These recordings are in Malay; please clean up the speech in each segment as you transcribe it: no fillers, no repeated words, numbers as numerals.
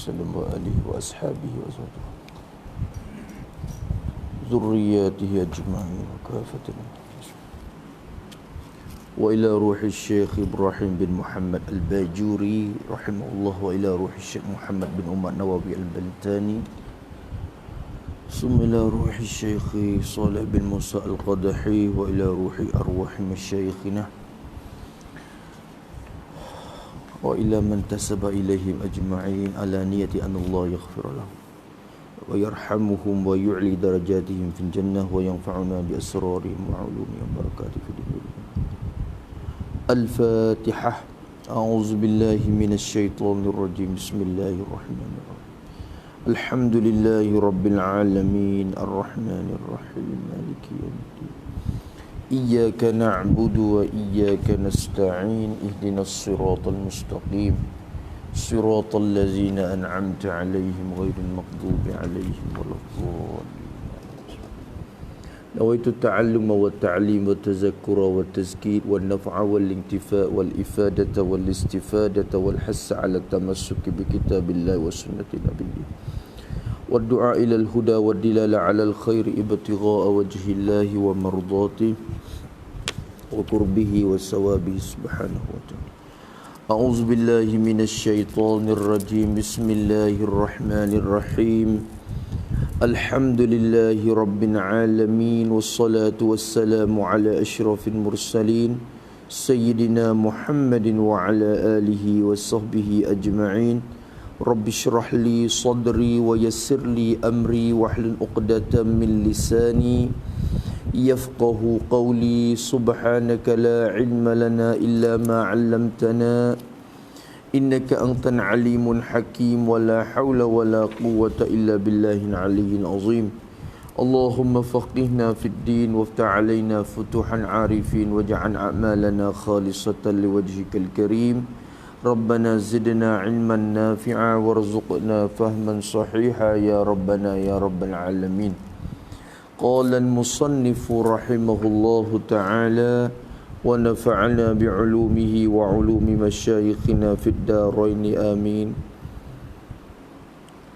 وسلم وآله وأصحابه وزوجه ذرياته أجمعين وكافة وإلى روح الشيخ إبراهيم بن محمد الباجوري رحمه الله وإلى روح الشيخ محمد بن عمر النووي البلتاني ثم إلى روح الشيخ صالح بن موسى القدحي وإلى روح أرواح مشايخنا وإلى من تسب إليهم أجمعين على نية أن الله يغفر لهم ويرحمهم ويعلي درجاتهم في الجنة وينفعنا بأسرارهم وعلومهم وبركاتهم في الدنيا. الفاتحة. أعوذ بالله من الشيطان الرجيم. بسم الله الرحمن الرحيم. الحمد لله رب العالمين الرحمن الرحيم مالك يوم الدين. إياك نعبد وإياك نستعين اهدنا الصراط المستقيم صراط الذين أنعمت عليهم غير المغضوب عليهم ولا الضالين. نويت التعلم والتعليم والتذكر والتذكير والنفع والانتفاء والإفادة والاستفادة والحث على التمسك بكتاب الله وسنة نبيه والدعاء إلى الهدى والدلالة على الخير ابتغاء وجه الله ومرضاته وقربه وثوابه سبحانه وتعالى. أعوذ بالله من الشيطان الرجيم. بسم الله الرحمن الرحيم. الحمد لله رب العالمين والصلاة والسلام على أشرف المرسلين سيدنا محمد وعلى آله وصحبه أجمعين. رب اشرح لي صدري ويسر لي أمري واحلل عقدة من لساني يفقه قولي. سبحانك لا علم لنا إلا ما علمتنا إنك أنت العليم الحكيم ولا حول ولا قوة إلا بالله العلي العظيم. اللهم فقهنا في الدين وافتح علينا فتوحا عارفين واجعل أعمالنا خالصة لوجهك الكريم. ربنا زدنا علما نافعا وارزقنا فهما صحيحا يا ربنا يا رب العالمين. قال المصنف رحمه الله تعالى ونفعنا بعلومه وعلوم مشايخنا في الدارين آمين.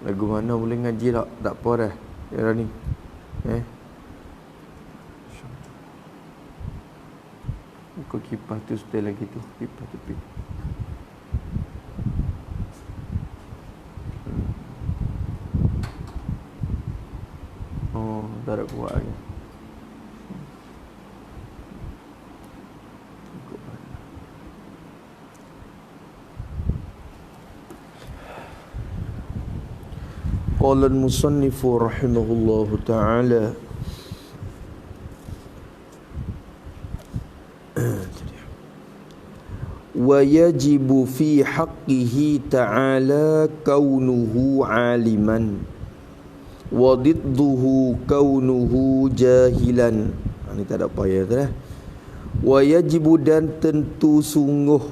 Lagu mana boleh ngaji tak? Tak apa dah. Ya ni. Kau kipas tu setel lagi tu. Kipas tepi. Oh, tak ada kuat lagi. قال المصنف رحمه الله تعالى ويجب في حقه تعالى كونه عالما وضده كونه جاهلا. Ini tak ada payah tu dah. ويجب dan tentu sungguh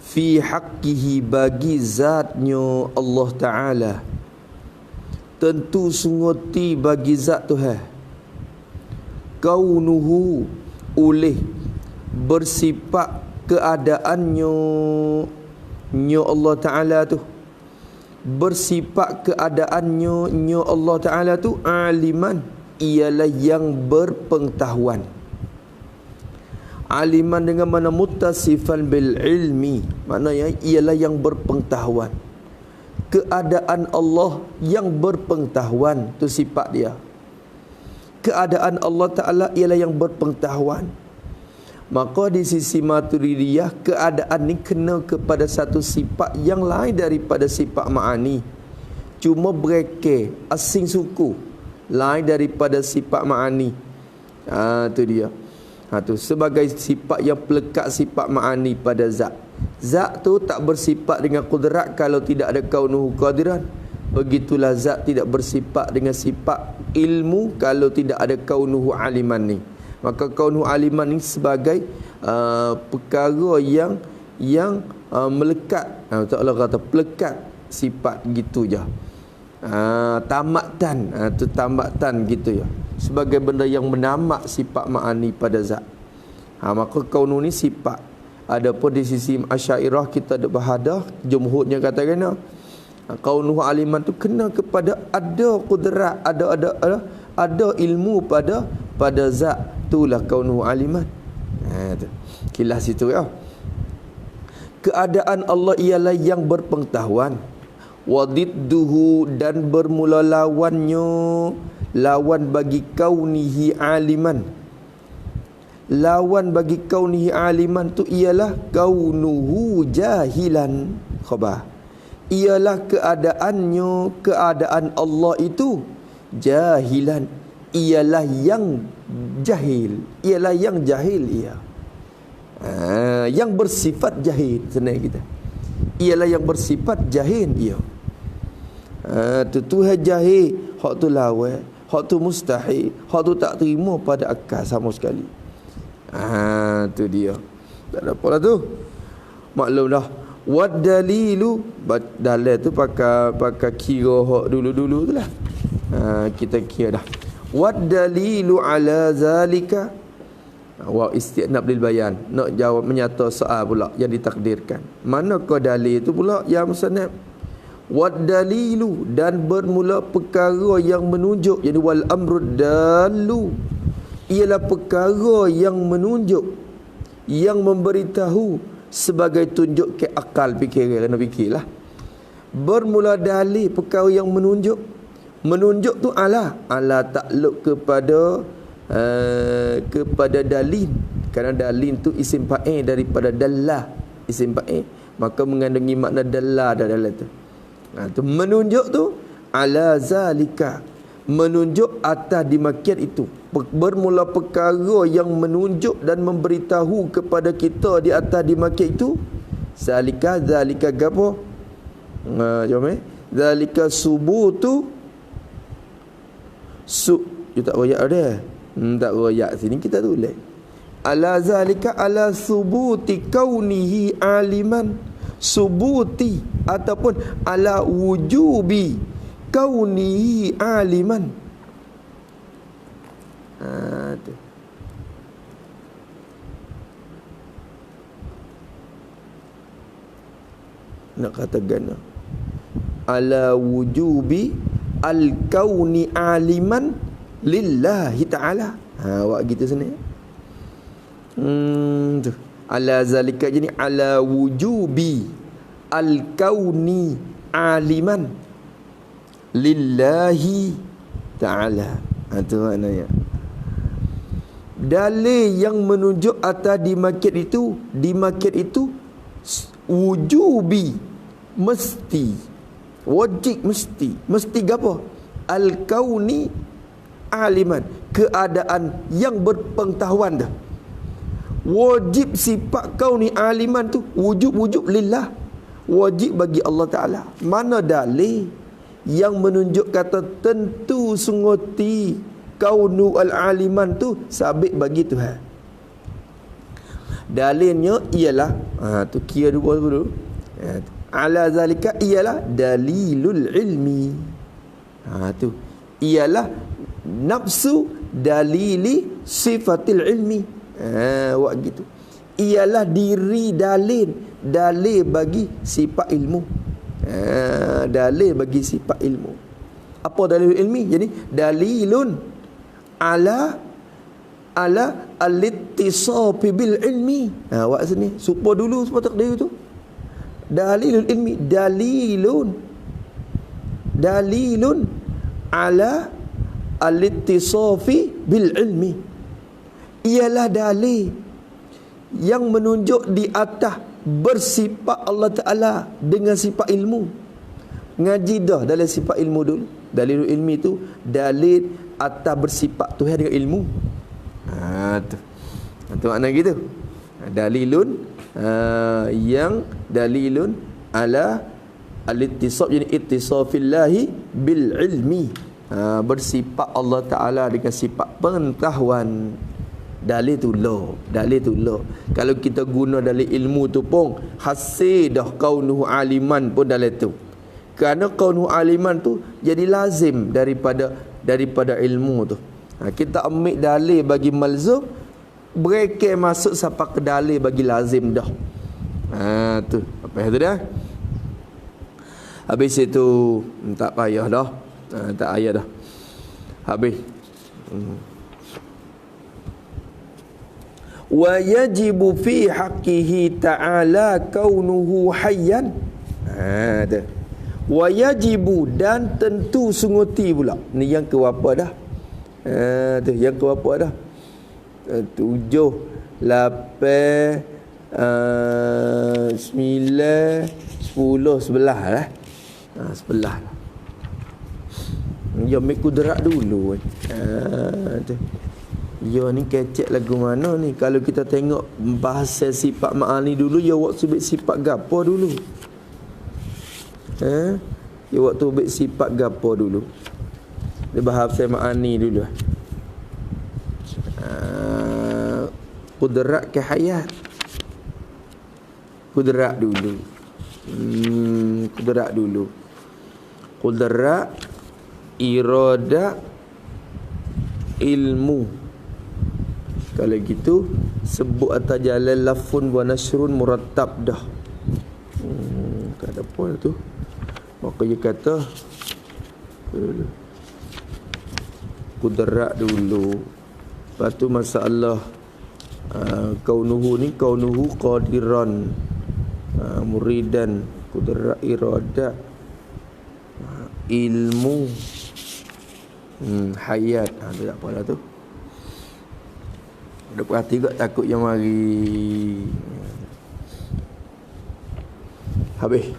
fi haqqihi bagi zatnya Allah Ta'ala, tentu sungguh ti bagi zat Tuhan, kaunuhu oleh bersifat keadaannya Allah Ta'ala tu, bersifat keadaannya Allah Ta'ala tu aliman, ialah yang berpengetahuan. Aliman dengan mana muttasifan bil ilmi, maknanya ialah yang berpengetahuan. Keadaan Allah yang berpengetahuan tu sifat dia. Keadaan Allah Ta'ala ialah yang berpengetahuan. Maka di sisi Maturidiyah, keadaan ni kena kepada satu sifat yang lain daripada sifat ma'ani. Cuma bereke asing suku lain daripada sifat ma'ani. Tu dia. Tu sebagai sifat yang pelekat sifat ma'ani pada zat. Zat tu tak bersifat dengan kudrat kalau tidak ada kaunuhu qadiran. Begitulah zat tidak bersifat dengan sifat ilmu kalau tidak ada kaunuhu aliman ni. Maka kaunuhu aliman ni sebagai perkara yang melekat. Allah kata pelekat sifat gitu je. Tamatan, tu tamatan gitu ya. Sebagai benda yang menamak sifat ma'ani pada zat. Maka kaunu ni sifat. Adapun di sisi Asy'ariyah kita ada bahadah, jumhurnya kata kena Kaunuhu aliman tu kena kepada ada qudrat, ada ilmu pada zat, itulah kaunuhu aliman. Tu kilas situ ya. Keadaan Allah ialah yang berpengetahuan. Wadidduhu, dan bermula lawannya, lawan bagi kaunihi aliman. Lawan bagi kaunihi aliman tu ialah kaunuhu jahilan. Khabar. Ialah keadaannya, keadaan Allah itu jahilan, ialah yang jahil, ialah yang jahil ia. Yang bersifat jahil senang kita. Ialah yang bersifat jahil ia. Tu Tuhan jahil, hak tu lawan, hak tu mustahil, hak tu tak terima pada akal sama sekali. Tu dia. Tak ada apalah tu. Maklumlah. Wad dalilu, dalil tu pakai kira hak dulu-dulu tu lah. Kita kira dah. Wad dalilu ala zalika. Wa isti'nab lil bayan, nak jawab menyata soal pula yang ditakdirkan. Manakah dalil itu pula ya musannaf? Wad dalilu, dan bermula perkara yang menunjuk, yani wal amru dalu, ialah perkara yang menunjuk, yang memberitahu sebagai tunjuk ke akal fikiran, kena fikirlah. Bermula dalil perkara yang menunjuk. Menunjuk tu ala takluk kepada dalil, kerana dalil tu isim fa'il daripada dallah, isim fa'il, maka mengandungi makna dallah dalam tu. Tu menunjuk tu ala zalika, menunjuk atas dimakian itu. Bermula perkara yang menunjuk dan memberitahu kepada kita di atas dimakian itu. Zalika gapo? Jom zalika subutu you tak royak dia. Tak royak sini kita tulis. Ala zalika ala subuti kaunihi aliman. Subuti ataupun ala wujubi kaunihi aliman. Tu. Nak kata gana. Ala wujubi al-kauni aliman lillahi ta'ala. Awak gitu sini. Tu. Ala zalika, jadi ala wujubi al-kauni aliman lillahi ta'ala. Itu maknanya. Dalil yang menunjuk atas dimakian itu wujubi, mesti, wajib, mesti apa? Al-kauni aliman, keadaan yang berpengetahuan dah. Wajib sifat kauni aliman tu wujub lillah, wajib bagi Allah Ta'ala. Mana dalil yang menunjuk kata tentu sunguti kaunu al-aliman tu sabit bagi Tuhan? Dalilnya ialah tu kira dua dulu. Ala zalika ialah dalilul ilmi. Tu ialah nafsu dalili sifatil ilmi. Buat gitu. Ialah diri dalil bagi sifat ilmu. Dalil bagi sifat ilmu. Apa dalil ilmi? Jadi dalilun ala al-ittisafi bil ilmi. Buat sini supaya dulu supaya takdir tu. Dalilul ilmi, dalilun ala al-ittisafi bil ilmi. Ialah dalil yang menunjuk di atas bersifat Allah Ta'ala dengan sifat ilmu. Ngaji dah dalam sifat ilmu dulu. Dalilul ilmi tu dalil atas bersifat Tuhan dengan ilmu. Tu makna gitu. Dalilun yang dalilun ala al-ittisaf, jadi ittisafillahi bil ilmi, bersifat Allah Ta'ala dengan sifat pengetahuan. Dalil tu lah. Kalau kita guna dalil ilmu tu pun hasil dah kaunuhu aliman pun dalil tu. Kerana kaunuhu aliman tu jadi lazim daripada ilmu tu. Kita ambil dalil bagi malzum, mereka masuk sampai ke dalil bagi lazim dah. Tu apa itu dah? Habis itu tak payah dah. Tak payah dah. Habis. Wa yajibu fi haqqihi ta'ala kaunuhu hayyan. Ada. Wa yajibu, dan tentu sunguti pula. Ni yang ke berapa dah? Tu yang ke berapa dah? 7, 8, 9, 10, 11 lah. 11. Ya ambil kudrat dulu. Tu. Ya ni kecek lagu mana ni? Kalau kita tengok bahasa sifat ma'ani dulu, ya waktu ambil sifat gapo dulu? Ya waktu ambil sifat gapo dulu? Dia bahasa ma'ani dulu. Kudrat ke hayat. Kudrat dulu. Kudrat dulu. Kudrat, irada, ilmu. Kalau gitu sebut atas jalan lafun wa nasrun murattab dah. Tak ada apa tu. Maka dia kata kudrat dulu. Lepas tu masalah kaunuhu ni, kaunuhu qadiran, muridan, kudrat, irada, ilmu, hayat. Tu tak apalah tu. Ada perhati kot, takut yang mari. Habis.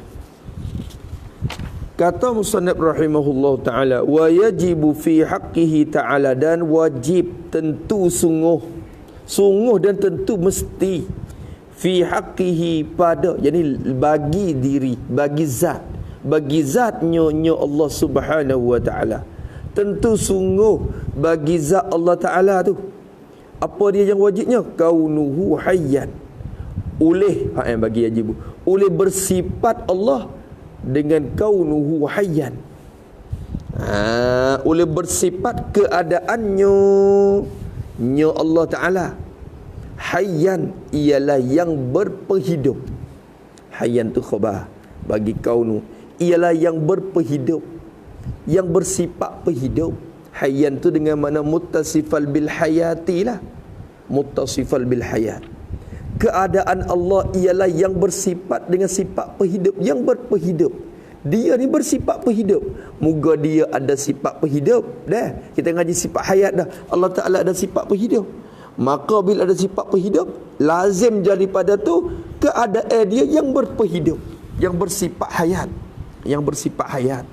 Kata musannif rahimahullah ta'ala, wa yajibu fi haqqihi ta'ala, dan wajib, tentu, sungguh dan tentu mesti, fi haqqihi, pada, jadi bagi diri, bagi zatnya Allah subhanahu wa ta'ala. Tentu sungguh bagi zat Allah ta'ala tu. Apa dia yang wajibnya? Kaunuhu hayyan. Bagi wajib, oleh bersifat Allah dengan kaunuhu hayyan. Oleh bersifat keadaannya Allah Ta'ala. Hayyan ialah yang berperhidup. Hayyan tu khabar bagi kaunu, ialah yang berperhidup, yang bersifat perhidup. Hayyan tu dengan makna muttasifal bil hayati lah. Muttasifal bil hayat. Keadaan Allah ialah yang bersifat dengan sifat perhidup, yang berperhidup. Dia ni bersifat perhidup. Moga dia ada sifat perhidup. Dah, kita ngaji sifat hayat dah. Allah Ta'ala ada sifat perhidup. Maka bila ada sifat perhidup, lazim daripada tu keadaan dia yang berperhidup, yang bersifat hayat, yang bersifat hayat.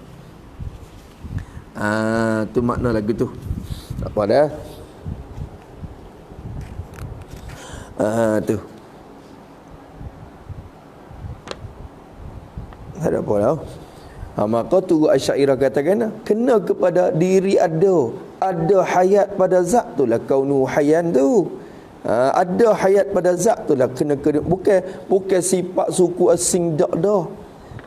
Tu makna lagu tu. Tak apa dah. Tu. Tak ada apa dah. Maka tu Asy'ariyah katakan kena kepada diri ada hayat pada zat tu lah kaunu hayyan tu. Ada hayat pada zat tu lah kena bukan sifat suku asing dak dah.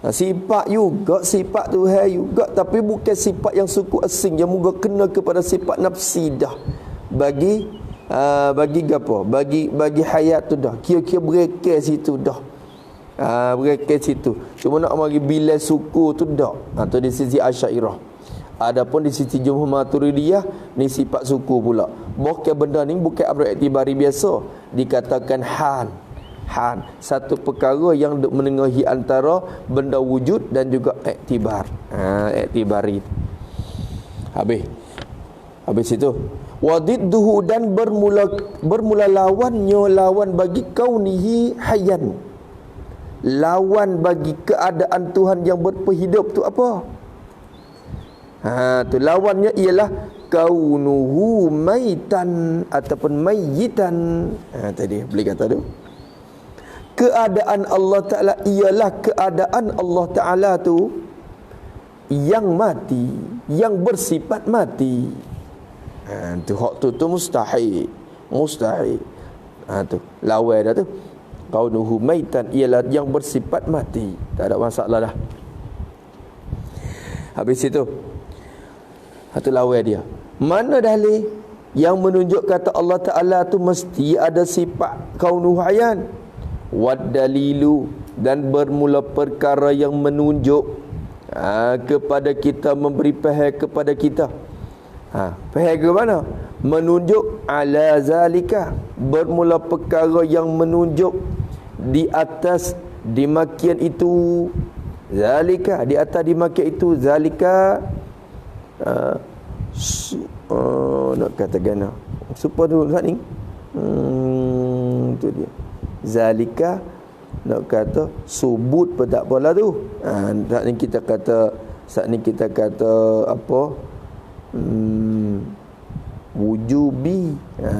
Sifat juga, sifat Tuhan juga, tapi bukan sifat yang suku asing, yang moga kena kepada sifat nafsi dah. Bagi apa? Bagi hayat tu dah. Kira-kira bereke situ dah. Bereke situ. Cuma nak bagi bila suku tu dah. Tu di sisi Asy'ariyah. Adapun di sisi Jumhur Maturidiyah ni sifat suku pula. Bukan benda ni bukan amr iktibari biasa. Dikatakan hal, satu perkara yang menengahi antara benda wujud dan juga iktibar. Iktibari. Habis itu wadidduhu, dan bermula lawan bagi kaunihi hayyan. Lawan bagi keadaan Tuhan yang berperhidup tu apa? Tu lawannya ialah kaunuhu maitan ataupun mayyitan. Tadi boleh kata tu. Keadaan Allah Ta'ala ialah keadaan Allah Ta'ala tu yang mati, yang bersifat mati. Tu hak tu mustahil. Tu lawan dah tu. Kaunuhu maitan ialah yang bersifat mati. Tak ada masalah dah. Habis itu satu lawan dia. Mana dalil yang menunjuk kata Allah Ta'ala tu mesti ada sifat kaunuhu hayyan? Wad dalilu, dan bermula perkara yang menunjuk kepada kita, memberi faham kepada kita. Faham ke mana? Menunjuk ala zalika, bermula perkara yang menunjuk di atas dimakian itu. Zalika, di atas dimakian itu. Zalika nak kata gana supaya dulu saat ni tu dia. Zalika nak kata subut pun tak apalah tu. Saat ni kita kata apa? Wujubi.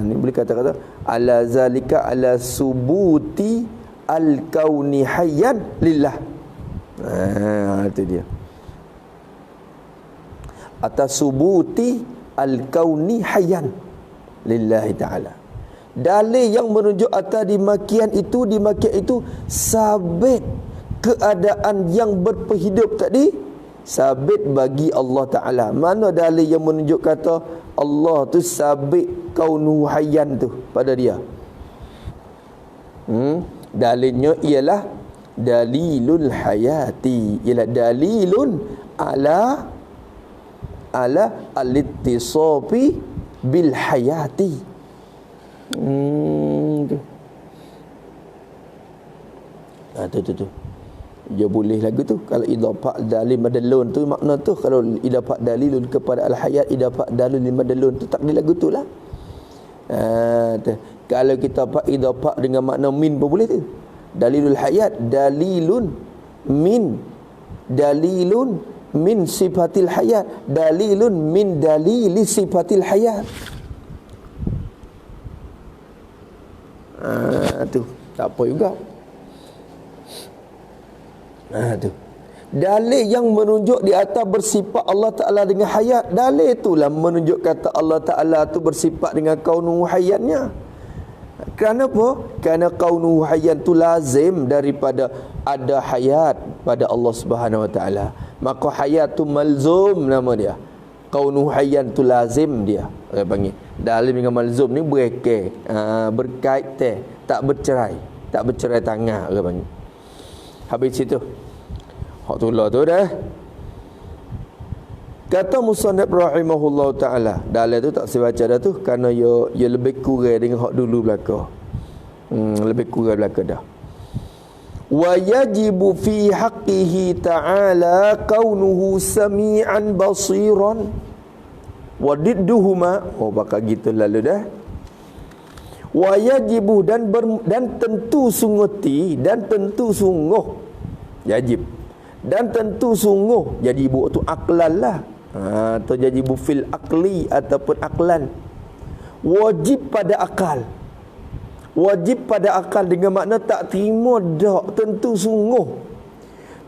Ni boleh kata-kata ala zalika ala subuti al-kauni hayyan lillah. Itu dia. Atas subuti al-kauni hayyan lillahi ta'ala. Dalil yang menunjuk atas dimakian itu sabit keadaan yang berperhidup tadi, sabit bagi Allah Ta'ala. Mana dalil yang menunjuk kata Allah tu sabit kaunu hayyan tu pada dia? Dalilnya ialah dalilul hayati, ialah dalilun ala al-ittisafi bil hayati. Tu. Dia boleh lagu tu. Kalau idafah dalil madalun tu makna tu. Kalau idafah dalilun kepada al-hayat, idafah dalil madalun tu tak ada lagu tu lah. Kalau kita idafah dengan makna min pun boleh tu. Dalilul hayat, dalilun min sifatil hayat, dalilun min dalili sifatil hayat. Tu tak apa juga. Tu dalil yang menunjuk di atas bersifat Allah Ta'ala dengan hayat. Dalil itulah menunjuk kata Allah Ta'ala tu bersifat dengan kaunu hayatnya. Kerana apa? Kerana kaunu hayat tu lazim daripada ada hayat pada Allah Subhanahu Wa Ta'ala. Maka hayat tu malzum nama dia. Kaunu hayat tu lazim dia. Orang panggil. Dalil dengan malzum ni berkait tak bercerai tangan orang panggil. Habis situ. Hak tulah tu dah. Kata musannif rahimahullah ta'ala, dalil tu tak saya baca dah tu kerana ia lebih kurang dengan hak dulu belaka. Lebih kurang belaka dah. Wa yajibu fi haqqihi ta'ala kaunuhu sami'an basiran wa didduhuma. Bakal gitu lalu dah. Wa yajibu dan tentu sungguh yajib dan tentu sungguh jadi ibu tu aklan lah, atau jadi ibu fil akli ataupun aklan. Wajib pada akal dengan makna tak terima dak, tentu sungguh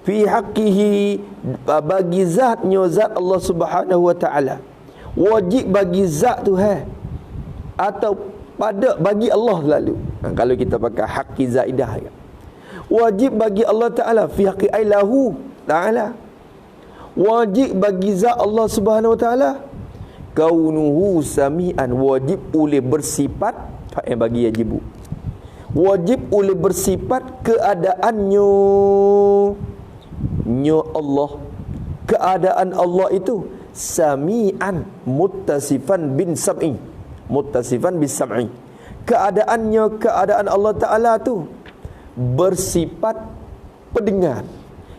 fi haqqihi, bagi zatnya zat Allah Subhanahu Wa Ta'ala. Wajib bagi zat tu atau pada bagi Allah lalu. Kalau kita pakai haqqi zaidah kan, wajib bagi Allah Ta'ala fi haqqi ailahu ta'ala. Wajib bagi zat Allah Subhanahu Wa Ta'ala kaunuhu sami'an, wajib oleh bersifat bagi yajibu, wajib oleh bersifat keadaannya Allah, keadaan Allah itu sami'an muttasifan bin sam'i, muttasifan bis sam'i. Keadaan Allah Ta'ala tu bersifat pendengar,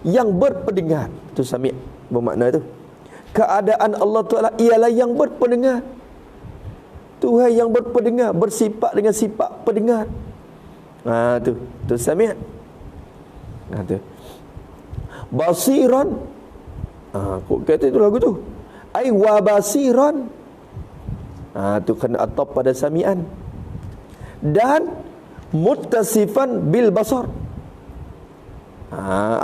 yang berpendengar. Tu sami' bermakna tu. Keadaan Allah Ta'ala ialah yang berpendengar. Tuhan yang berpendengar, bersifat dengan sifat pendengar. Tu sami'. Tu basiran. Kok kata itu lagu tu? Ai wa basiran. Tu kena atap pada sami'an. Dan muttasifan bil basar.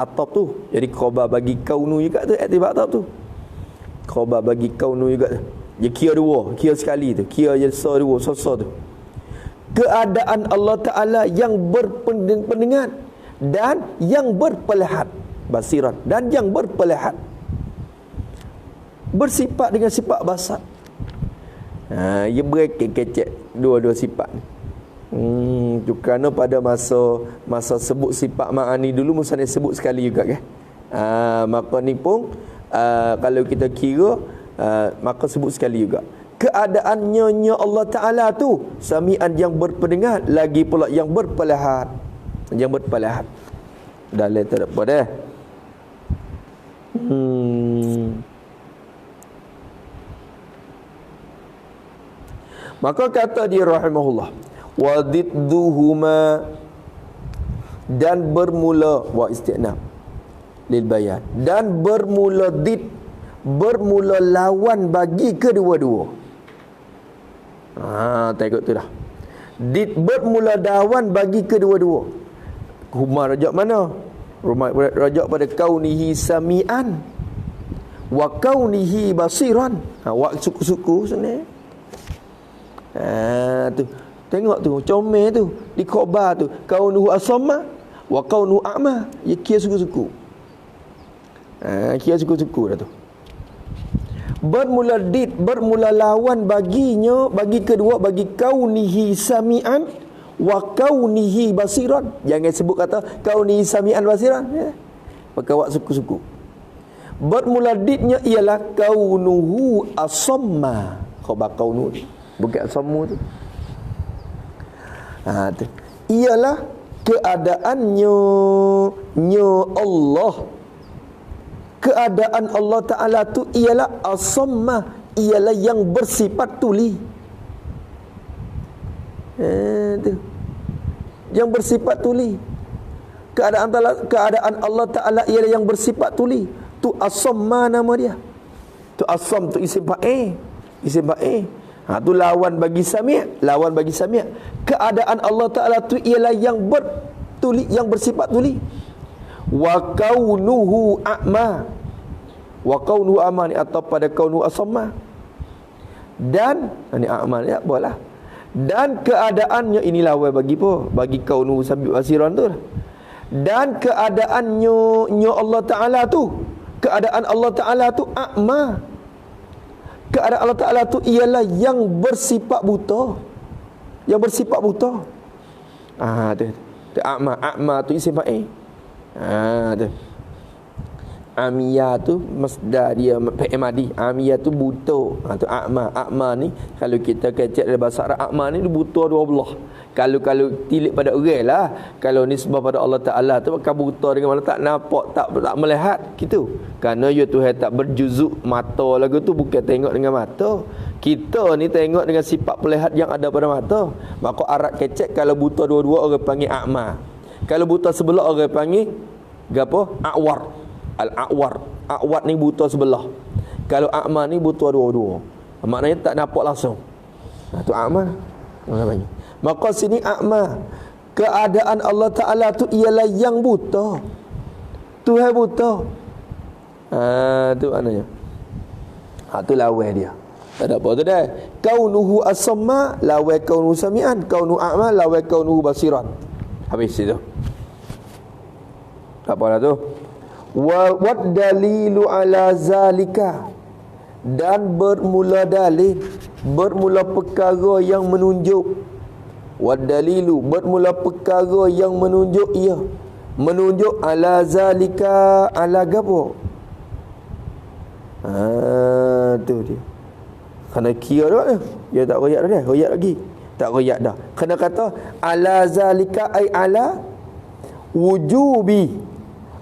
Atap tu jadi khabar bagi kaunu juga tu, iktibar atap tu khabar bagi kaunu juga tu. Dia kira dua, kira sekali tu, kira je dua sosa tu. Keadaan Allah Ta'ala yang berpendengar dan yang berpelihat, basiran, dan yang berpelihat, bersifat dengan sifat basar. Ia berkecek dua-dua sifat ni. Kerana pada masa sebut sifat ma'ani dulu musannif sebut sekali juga kan. Maka ni pun kalau kita kira maka sebut sekali juga keadaannya Allah Ta'ala tu sami'an yang berpendengar, lagi pula yang berpelihat. Dalam tak apa dah. Maka kata dia rahimahullah, wa didduhuma, dan bermula wa isti'nab lil bayan, dan bermula bermula lawan bagi kedua-dua. Tengok tu dah. Bermula lawan bagi kedua-dua. Rumah rajak mana? Rumah rajak pada kaunihi sami'an wa kaunihi basiran. Wa suku-suku sana. Tu. Tengok tu, comel tu, di khabar tu, kaunuhu asamma wa kaunuhu a'ma. Ya kira suku-suku. Kira suku-suku dah tu. Bermula lawan baginya, bagi kedua, bagi kaunihi sami'an wa kaunihi basiran. Jangan sebut kata kaunihi sami'an basiran, ya. Maka awak suku-suku. Bermula ditnya ialah kaunuhu asamma. Khabar kaunuhu, bukan asammu tu. Tu. Ialah keadaannya Allah. Keadaan Allah Ta'ala tu ialah asamma, ialah yang bersifat tuli. Tu. Yang bersifat tuli. Keadaan Allah Ta'ala ialah yang bersifat tuli. Tu asamma nama dia. Tu asam tu isim fa'il. Tu lawan bagi sami', Keadaan Allah Ta'ala tu ialah yang bertuli, yang bersifat tuli. Wa kaunuhu a'ma. Wa kaunuhu a'ma ni atau pada kaunuhu asamma. Dan ni a'ma ni apalah. Dan keadaannya ini lawan bagi apa? Bagi kaunuhu sambil basiran tu lah. Dan keadaannya Allah Ta'ala tu, keadaan Allah Ta'ala tu a'ma. Keadaan Allah Ta'ala tu ialah yang bersifat buta. Yang bersifat buta. Tu a'ma tu isim fa'il. Tu. Amiyah tu masdar dia fi'il madi. Amiyah tu buta. Tu a'ma ni kalau kita kecek dalam bahasa Arab, a'ma ni buta dua belah. Kalau tilik pada orang lah. Kalau nisbah pada Allah Ta'ala tu akan buta dengan mana tak nampak, tak melihat gitu. Kerana ya Tuhan tak berjuzuk mata lagu tu, bukan tengok dengan mata. Kita ni tengok dengan sifat melihat yang ada pada mata. Maka Arab kecek kalau buta dua-dua orang panggil a'ma. Kalau buta sebelah orang panggil gapo? A'war. Al-a'war. A'war ni buta sebelah. Kalau a'ma ni buta dua-dua. Maknanya tak nampak langsung. Tu a'ma. Namanya. Maka sini a'ma, keadaan Allah Ta'ala tu ialah yang buta. Tuhan buta. Tu maknanya. Tu lawan dia. Tak ada apa tu dah. Kaunuhu asamma lawan kaunuhu sami'an, kaunuhu a'ma lawan kaunuhu basiran. Habis itu. Tak apa dah tu. Wa dalilu ala zalika, dan bermula dalil, bermula perkara yang menunjuk. Wadalilu, bermula perkara yang menunjuk ia, menunjuk ala zalika, ala gapo? Tu dia. Kena kira dah. Dia tak royak dah. Royak lagi. Tak royak dah. Kena kata ala zalika ay ala wujubi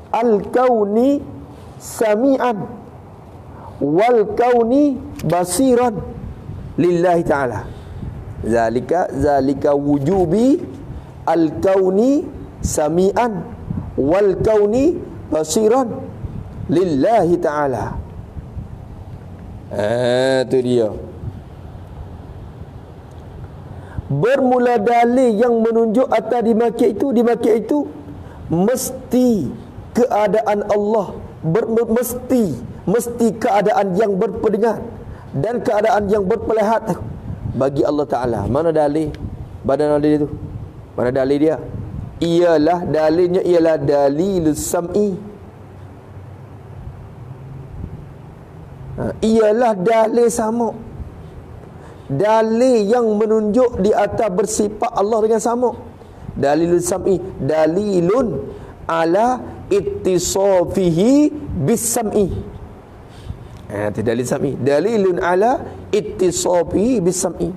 al-kauni sami'an wal kauni basiran lillahi ta'ala. Zalika wujubi al-kauni sami'an wal kauni basiran lillahi ta'ala. Tu dia. Bermula dalil yang menunjuk atas dimaksud itu mesti keadaan Allah, mesti keadaan yang berpendengar dan keadaan yang berpelihat bagi Allah Ta'ala. Mana dalil? Badan dalil itu. Mana dalil dia? Dalilnya ialah dalil sam'i. Ialah dalil sama. Dalil yang menunjuk di atas bersifat Allah dengan sama. Dalil sam'i, dalilun ala ittisafihi bis-sam'i. Itu dalil sam'i. Dalilun ala ittisafihi bis-sam'i.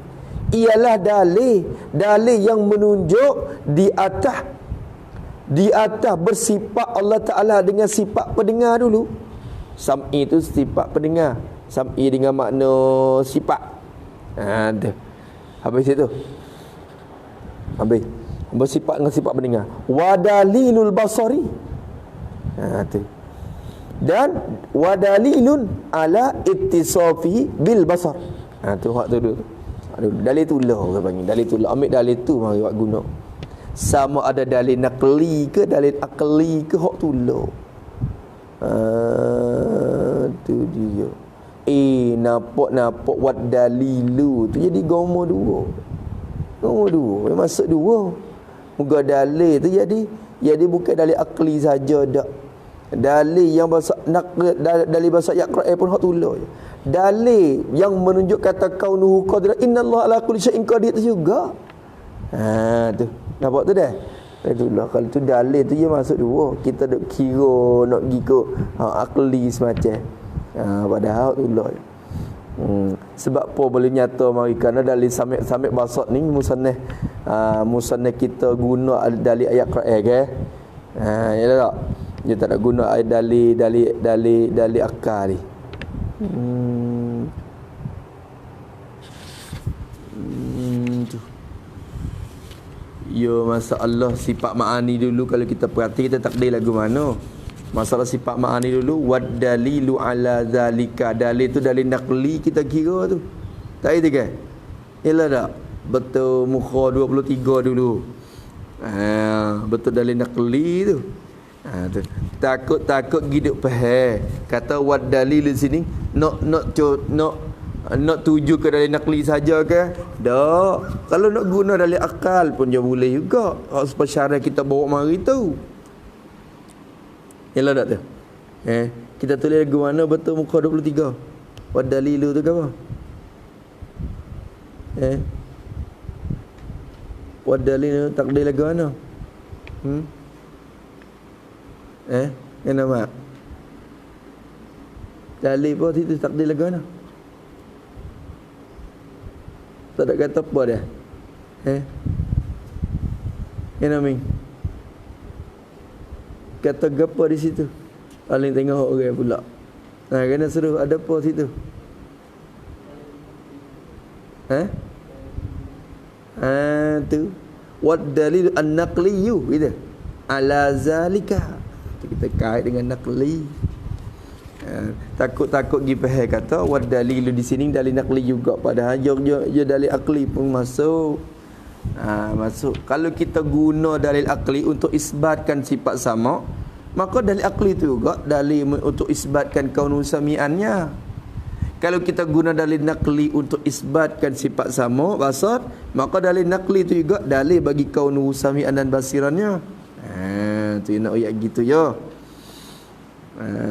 Ialah dalil yang menunjuk di atas bersifat Allah Ta'ala dengan sifat pendengar dulu. Sam'i itu sifat pendengar. Sam'i dengan makna sifat. Ada. Habis itu. Habis bersifat dengan sifat pendengar. Wadalilul basari. Tu. Dan wadalilun ala ittisafi bil basar. Tu hak tu dulu. Dalil tu lah orang panggil. Dalil tu lah. Ambil dalil tu mari buat guna. Sama ada dalil naqli ke dalil akli ke hak tu lah. Tu dia. Nampak wat dalilu tu jadi gomo dua. Masuk dua. Moga dalil tu jadi bukan dalil akli saja dak. Dalil yang bahasa dalil bahasa Yaqra pun hak tulah. Dalil yang menunjuk kata kaunuhu qadir, innallaha ala kulli syai'in qadir tu juga. Tu. Nampak tu dah? Itulah kalau tu dalil tu dia masuk dua. Kita duk kira nak pergi ke akli semacam. Padahal tulah. Sebab apa boleh nyata mari kerana dalil samik basat ni musannaf kita guna dalil ayat Quran ke. Ya tak? Dia tak nak guna dalil akal ni. Tu. Ya masalah sifat ma'ani dulu kalau kita perhati kita takdir lagu mana. Masalah sifat ma'ani dulu wad dalilu ala zalika. Dalil tu dalil naqli kita kira tu. Tak itu ke? Yalah tak? Betul Mukha 23 dulu. Betul dalil naqli tu. Tu. Takut giduk faham. Kata wad dalil di sini nak tuju ke dalil naqli saja ke? Tak. Kalau nak guna dalil akal pun dia boleh juga. Sebab syarat kita bawa mari tu. Yalah tak tu? Kita tulis lagu mana betul Mukha 23? Wad dalilu tu ke apa? Wad dalilu takdir lagu mana? Yang nama dalil apa itu takdir lagu mana? Tak ada kata apa dah. Yang nama kata gapa di situ. Paling tengok orang pula. Kena suruh ada apa situ? Tu wad dalil an-naqliyu gitu. Ala zalika. Kita kait dengan naqli. Takut pergi faham kata wad dalilu di sini dalil naqli juga padahal dia dalil akli pun masuk. Masuk. Kalau kita guna dalil akli untuk isbatkan sifat sama, maka dalil akli itu juga dalil untuk isbatkan kaunu sami'annya. Kalau kita guna dalil naqli untuk isbatkan sifat sama basar, maka dalil naqli itu juga dalil bagi kaunu sami'an dan basirannya. Tu nak ayat gitu ya.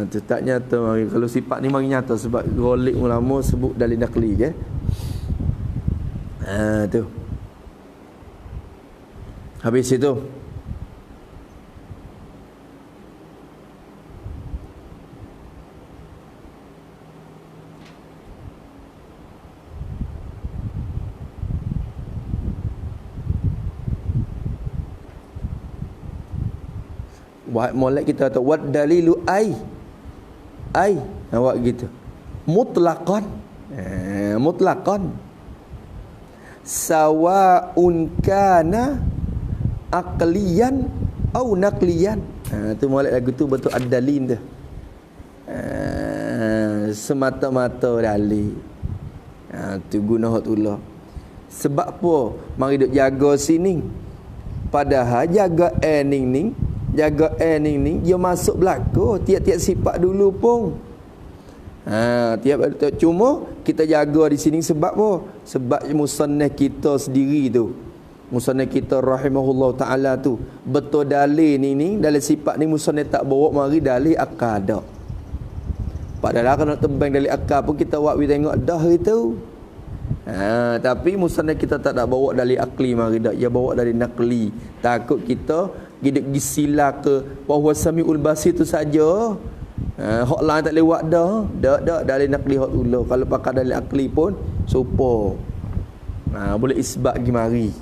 Tu tak nyata mari. Kalau sifat ni mari nyata sebab golik ulama sebut dalil naqli ke. Tu. Habis itu molek kita kata wad dalilu ai awak gitu mutlaqan sawaun kana aqliyan au naqliyan. Tu molek lagu tu betul ad-dalil tu. Semata-mata dalil. Tu guna hak tulah. Sebab apa mari duk jaga sini padahal jaga ning dia masuk belaka tiap-tiap sifat dulu pun. Cuma kita jaga di sini sebab apa? Sebab musannaf kita sendiri tu. Musannaf kita rahimahullah taala tu betul dalil ni dalil sifat ni musannaf tak bawa mari dalil akal dak. Padahal kalau nak tebang dalil akal pun kita buat tengok dah itu. Tapi musannaf kita tak nak bawa dalil akli mari dak. Dia bawa dalil naqli. Takut kita Gidik gisila ke bahwa Samiul Basir tu saja. Hak lain tak lewat dah. Dak dalil nakli hak dulu. Kalau pakai dalil akli pun sopo. Boleh isbat pergi mari.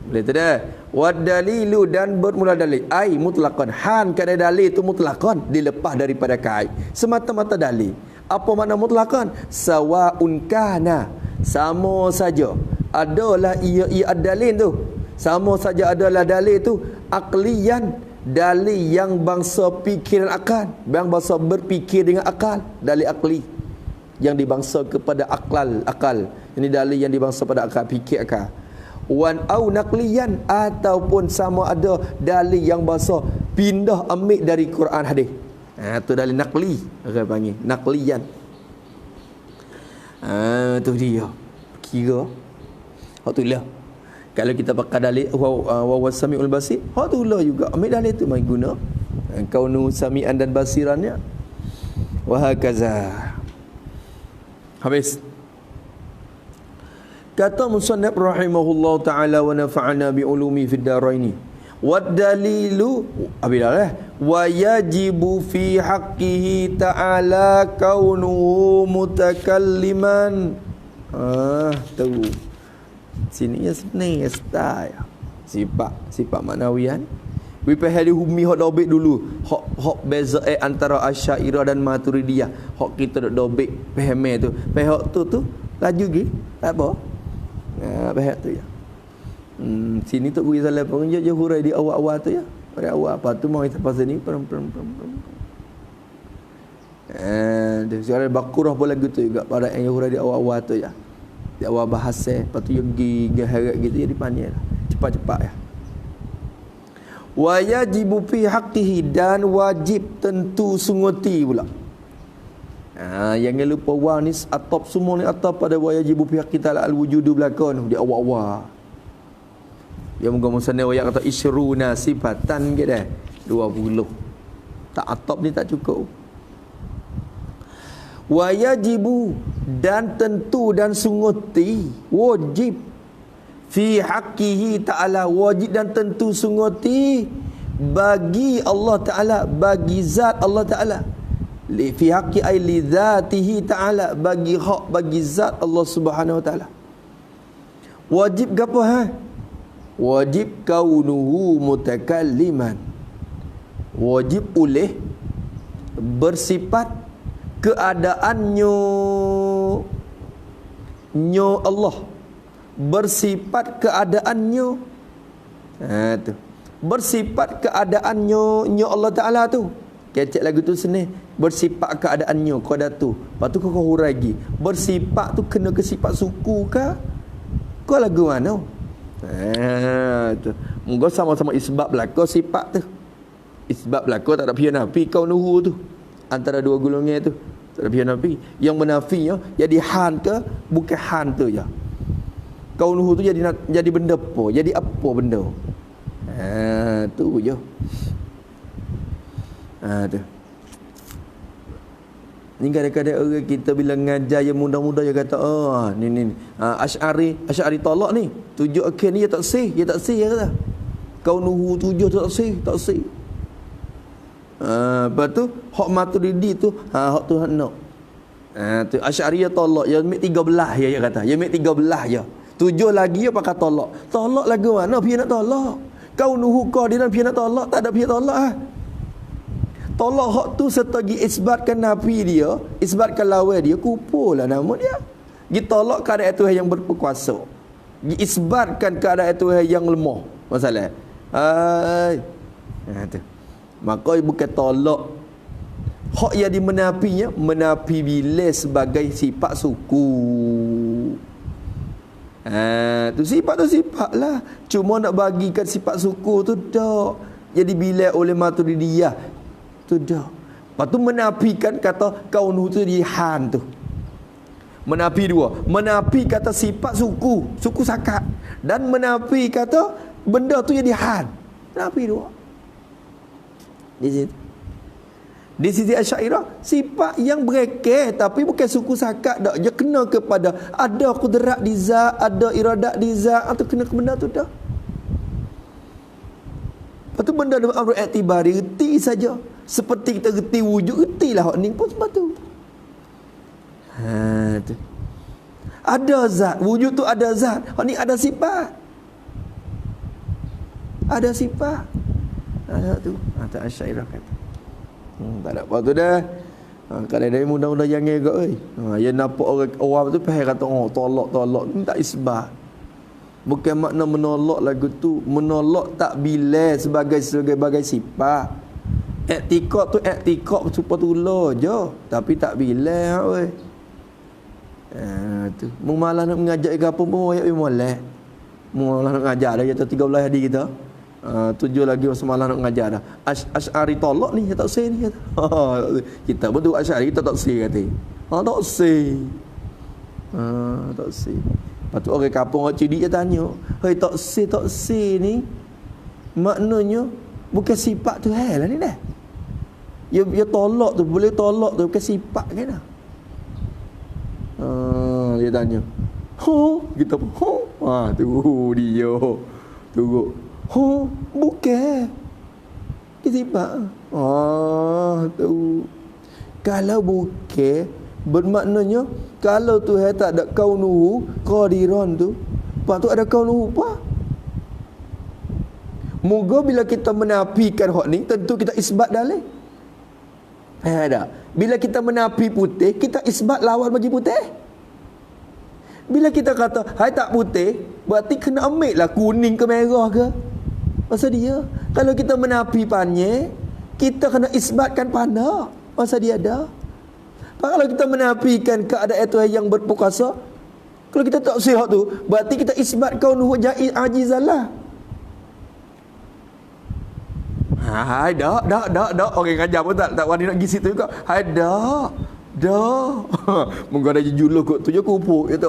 Boleh tak dah? Wa dalilu dan bermula dalil ai mutlaqan. Han kada dalil tu mutlaqan dilepas daripada kai. Semata-mata dalil. Apa makna mutlaqan? Sawaun kana. Sama saja. Adalah ia dalil tu. Sama saja adalah dalil tu aklian, dalil yang bangsa fikiran akal, yang bangsa berfikir dengan akal, dalil akli yang dibangsa kepada akal. Ini dalil yang dibangsa pada akal, fikir akal. Wan au naqliyan, ataupun sama ada dalil yang bangsa pindah ambil dari Quran hadis. Tu dalil naqli, orang panggil naqliyan. Tu dia. Kira hak tu lah. Kalau kita pakai dalil wa samiul basir, hak tu lah juga. Ambil dalil tu mai guna. Kaunu sami'an dan basirannya. Wa hakaza. Habis. Kata musannaf rahimahullah taala wa nafa'ana bi ulumi fid daraini. Wad dalilu abilah wa yajibu fi haqqihi ta'ala kaunuhu mutakalliman. Tu. Sini ya sebenarnya style. Sifat maknawian. We pahali humi hok dobek dulu. Hok beza antara Asy'ariyah dan Maturidiyah. Hok kita dok dobek pahame tu. Pahak tu laju gi. Tak apa. Pahak tu ya. Sini tu guru salah pun je hurai di awal-awal tu ya. Pada awal apa tu mau kita pasal ni peram. Dia sekarang Baqarah pun lagu tu juga pada yang hurai di awal-awal tu ya. Di awal bahasa, lepas tu yang harap gitu jadi pandai lah. Cepat-cepat ya. Wa yajibu fi haqqihi, dan wajib tentu sunguti pula. Jangan lupa wa ni atop semua ni atop pada wa yajibu fi haqqi ta'ala al-wujudu belakon di awal-awal. Dia moga musannaf ayat kata isyruna sifatan ke dah 20. Tak atop ni tak cukup. Wa yajibu, dan tentu dan sunguti, wajib fi haqqihi ta'ala, wajib dan tentu sunguti bagi Allah Ta'ala, bagi zat Allah Ta'ala. Fi haqqi ay li zatihi ta'ala, bagi hak bagi zat Allah Subhanahu Wa Ta'ala. Wajib gapo Wajib kaunuhu mutakalliman. Wajib oleh bersifat keadaannya Allah, bersifat keadaannya tu, bersifat keadaannya Allah Ta'ala tu. Kecek lagu tu sini, bersifat keadaannya kau dah tu. Lepas tu kau hurai lagi, bersifat tu kena ke sifat suku ke kau lagu mana? Tu moga sama-sama isbab belaka sifat tu. Isbab belaka tak ada pihak nafi kau nuhu tu. Antara dua golongan tu terlebih nafi yang menafinya jadi han ke bukan han tu ya. Kaunuhu tu jadi benda apa? Jadi apa benda? Tu je. Tu. Ni kadang-kadang orang kita bila ngajar yang muda-muda dia kata ni Asy'ari tolak ni. Tujuh akhir ni dia tak sih dia kata. Kaunuhu tujuh tak sih. Lepas tu hak Maturidi tu hak tu hak nak. Tu Asy'ariyah tolak ya ambil 13 dia kata. Ya ambil 13 je. 7 lagi dia pakai tolak. Tolak lagu mana dia nak tolak? Kau nuhu kau dia nak tolak, tak ada dia tolak Tolak hak tu setagi isbatkan nafi dia, isbatkan lawan dia, kupulah nama dia. Dia tolak keadaan Tuhan yang berkuasa. Dia isbatkan keadaan Tuhan yang lemah. Masalah. Tu. Maka bukan tolak hak yang dimenafinya, menafi bila sebagai sifat suku. Tu sifat lah. Cuma nak bagikan sifat suku tu tak. Jadi bila oleh Maturidiyah tu dah. Lepas tu menafikan kata kaunuh tu di han tu. Menafi dua. Menafi kata sifat suku sakat, dan menafi kata benda tu jadi han. Menafi dua. Di sisi Asy'ariyah sifat yang berekeh tapi bukan suku sakat dak. Dia kena kepada ada kudrat di zat, ada iradat di zat, atau kena ke benda tu dah. Lepas tu benda dalam amrul i'tibari, reti saja. Seperti kita reti wujud, retilah hak ni pun sebab tu. Tu. Ada zat, wujud tu ada zat. Hak ni ada sifat. Ada sifat. Ada tu. Tak Asy'ariyah kata. Tak ada apa tu dah. Kadang-kadang mudah-mudah jangan agak oi. Ya nampak orang tu faham kata tolak. Ni tak isbat. Bukan makna menolak lagu tu, menolak tak bila sebagai sifat. I'tikad tu i'tikad supaya tulah je, tapi tak bila oi. Tu. Malah nak mengajar ke apa pun ayat molek. Malah nak mengajar dah kata 13 hari kita. 7 lagi semalam nak mengajar dah. Asy'ari tolak ni tak say ni kata. Kita pun tu Asy'ari kita tak say kata. Tak say. Tak say. Lepas tu orang kampung orang cerdik dia tanya, "Hei tak say ni maknanya bukan sifat Tuhan lah ni dah." Ya tolak tu, boleh tolak tu bukan sifat kan dah. Dia tanya. Kita pun tu dia. Turut. Bukan. Dia sifat. Tu. Kalau bukan, bermaknanya kalau Tuhan tak ada kaunuhu, qadiran tu, lepas tu ada kaunuhu apa? Moga bila kita menafikan hak ni, tentu kita isbat dalil. Ada. Bila kita menafi putih, kita isbat lawan bagi putih. Bila kita kata, hai tak putih, berarti kena ambil lah kuning ke merah ke. Masa dia. Kalau kita menafi panjang, kita kena isbatkan pandak. Masa dia ada. Kalau kita menafikan keadaan Tuhan yang berkuasa, kalau kita tak sihat tu, berarti kita isbat kaunuhu ajizallah. Hai dak. Orang ngajar pun tak wani nak pergi situ juga. Hai dak. Mungkin ada juluh kot tu je kupuk. Ya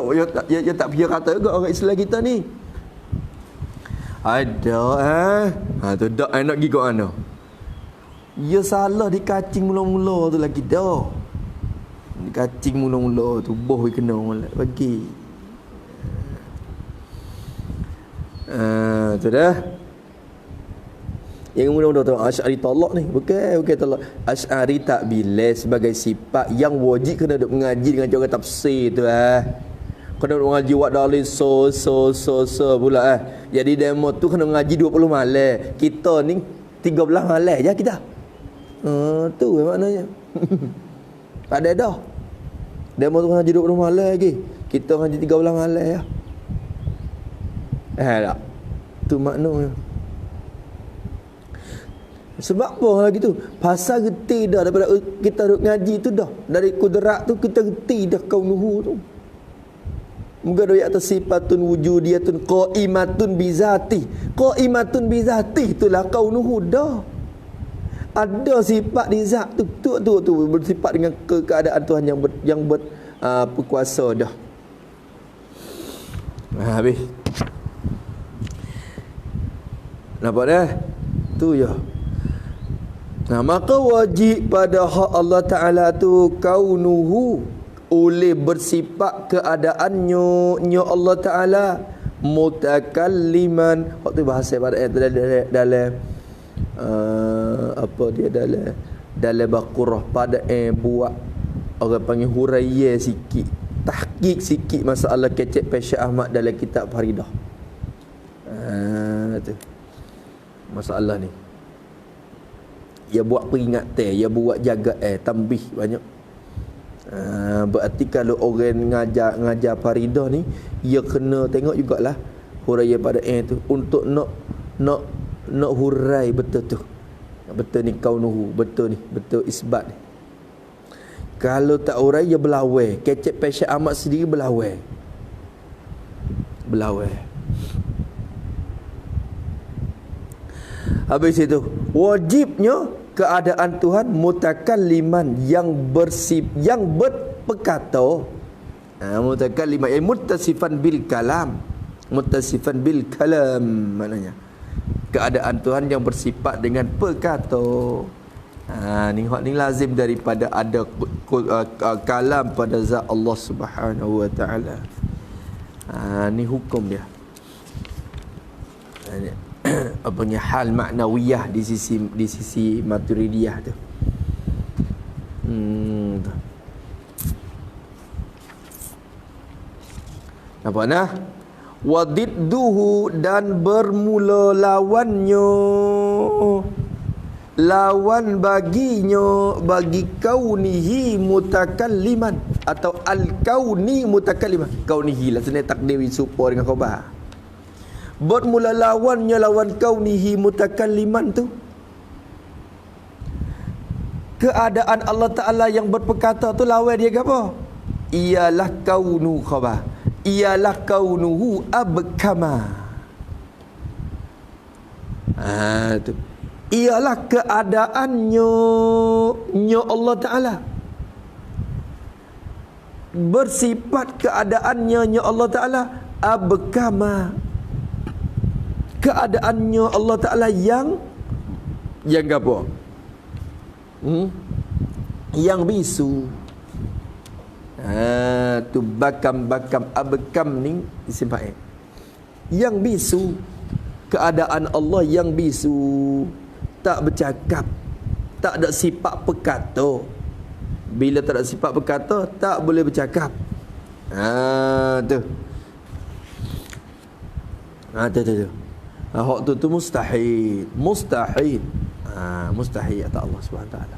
tak fikir kata juga orang Islam kita ni. Hai dak tu dak nak pergi kat mana? Ya salah dikacing mula-mula tu lagi dah. Dikacing mula-mula tu boh kena bagi. Tu dah. Yang mudah-mudah tahu Asy'ari tolak ni. Bukan tolak. Asy'ari tak bila sebagai sifat yang wajib kena duk mengaji dengan cara tafsir tu Kena duk mengaji wak dalil so pula Jadi demo tu kena mengaji 20 malam. Kita ni 13 malam je kita. Tu maknanya. Tak ada dah. Demo tu ngaji 20 malam lagi. Kita ngaji 13 malam ya. Tak. Tu maknanya. Sebab apa lagi tu? Pasal reti dah daripada kita duk ngaji tu dah. Dari kudrat tu kita reti dah kaunuhu tu. Muga doa atas sifatun wujudiyatun qaimatun bizati. Qaimatun bizati itulah kaunuhu dah. Ada sifat di zat tu bersifat dengan keadaan Tuhan yang berkuasa dah. Habis. Nampak dah? Tu ya. Maka wajib pada hak Allah Ta'ala tu kaunuhu, oleh bersifat keadaannya Allah Ta'ala mutakalliman. Waktu bahasa pada dalam apa dia dalam Baqarah pada buat orang panggil huraiya sikit, tahqiq sikit masalah kecek Syekh Ahmad dalam kitab Faridah. Tu masalah ni. Dia buat peringatan, dia buat jaga tambih banyak. Berarti kalau orang ngajar Faridah ni, dia kena tengok jugalah huraiya pada tu untuk nak hurai betul tu. Betul ni kaunuhu, betul ni, betul isbat ni. Kalau tak hurai dia belawai. Kecek Syekh Ahmad sendiri belawai. Habis itu wajibnya keadaan Tuhan mutakalliman yang berperkata. Mutakalliman muttasifan bil kalam. Muttasifan bil kalam maknanya keadaan Tuhan yang bersifat dengan perkata. Ni lazim daripada ada kalam pada zat Allah Subhanahu wa taala. Ni hukum dia. apanya hal maknawiyah di sisi Maturidiyah tu. Apa nah? Wadidduhu, dan bermula lawannya, lawan baginya, bagi kaunihi mutakalliman, atau al-kauni mutakalliman. Kaunihi lah sebenarnya takdir supo dengan khabar. Bermula lawannya, lawan kaunihi mutakalliman tu, keadaan Allah Ta'ala yang berperkata tu lawan dia ke apa? Ialah kaunu khabar, ialah kaunuhu abkama. Tu ialah keadaannya Allah Ta'ala, bersifat keadaannya Allah Ta'ala abkama, keadaannya Allah Ta'ala yang apa? Yang bisu. Tu bakam abkam ni isim fa'il. Yang bisu, keadaan Allah yang bisu, tak bercakap, tak ada sifat berkata. Bila tak ada sifat berkata, tak boleh bercakap. Tu. Tu. Hak tu mustahil. Mustahil atas Allah Subhanahu taala.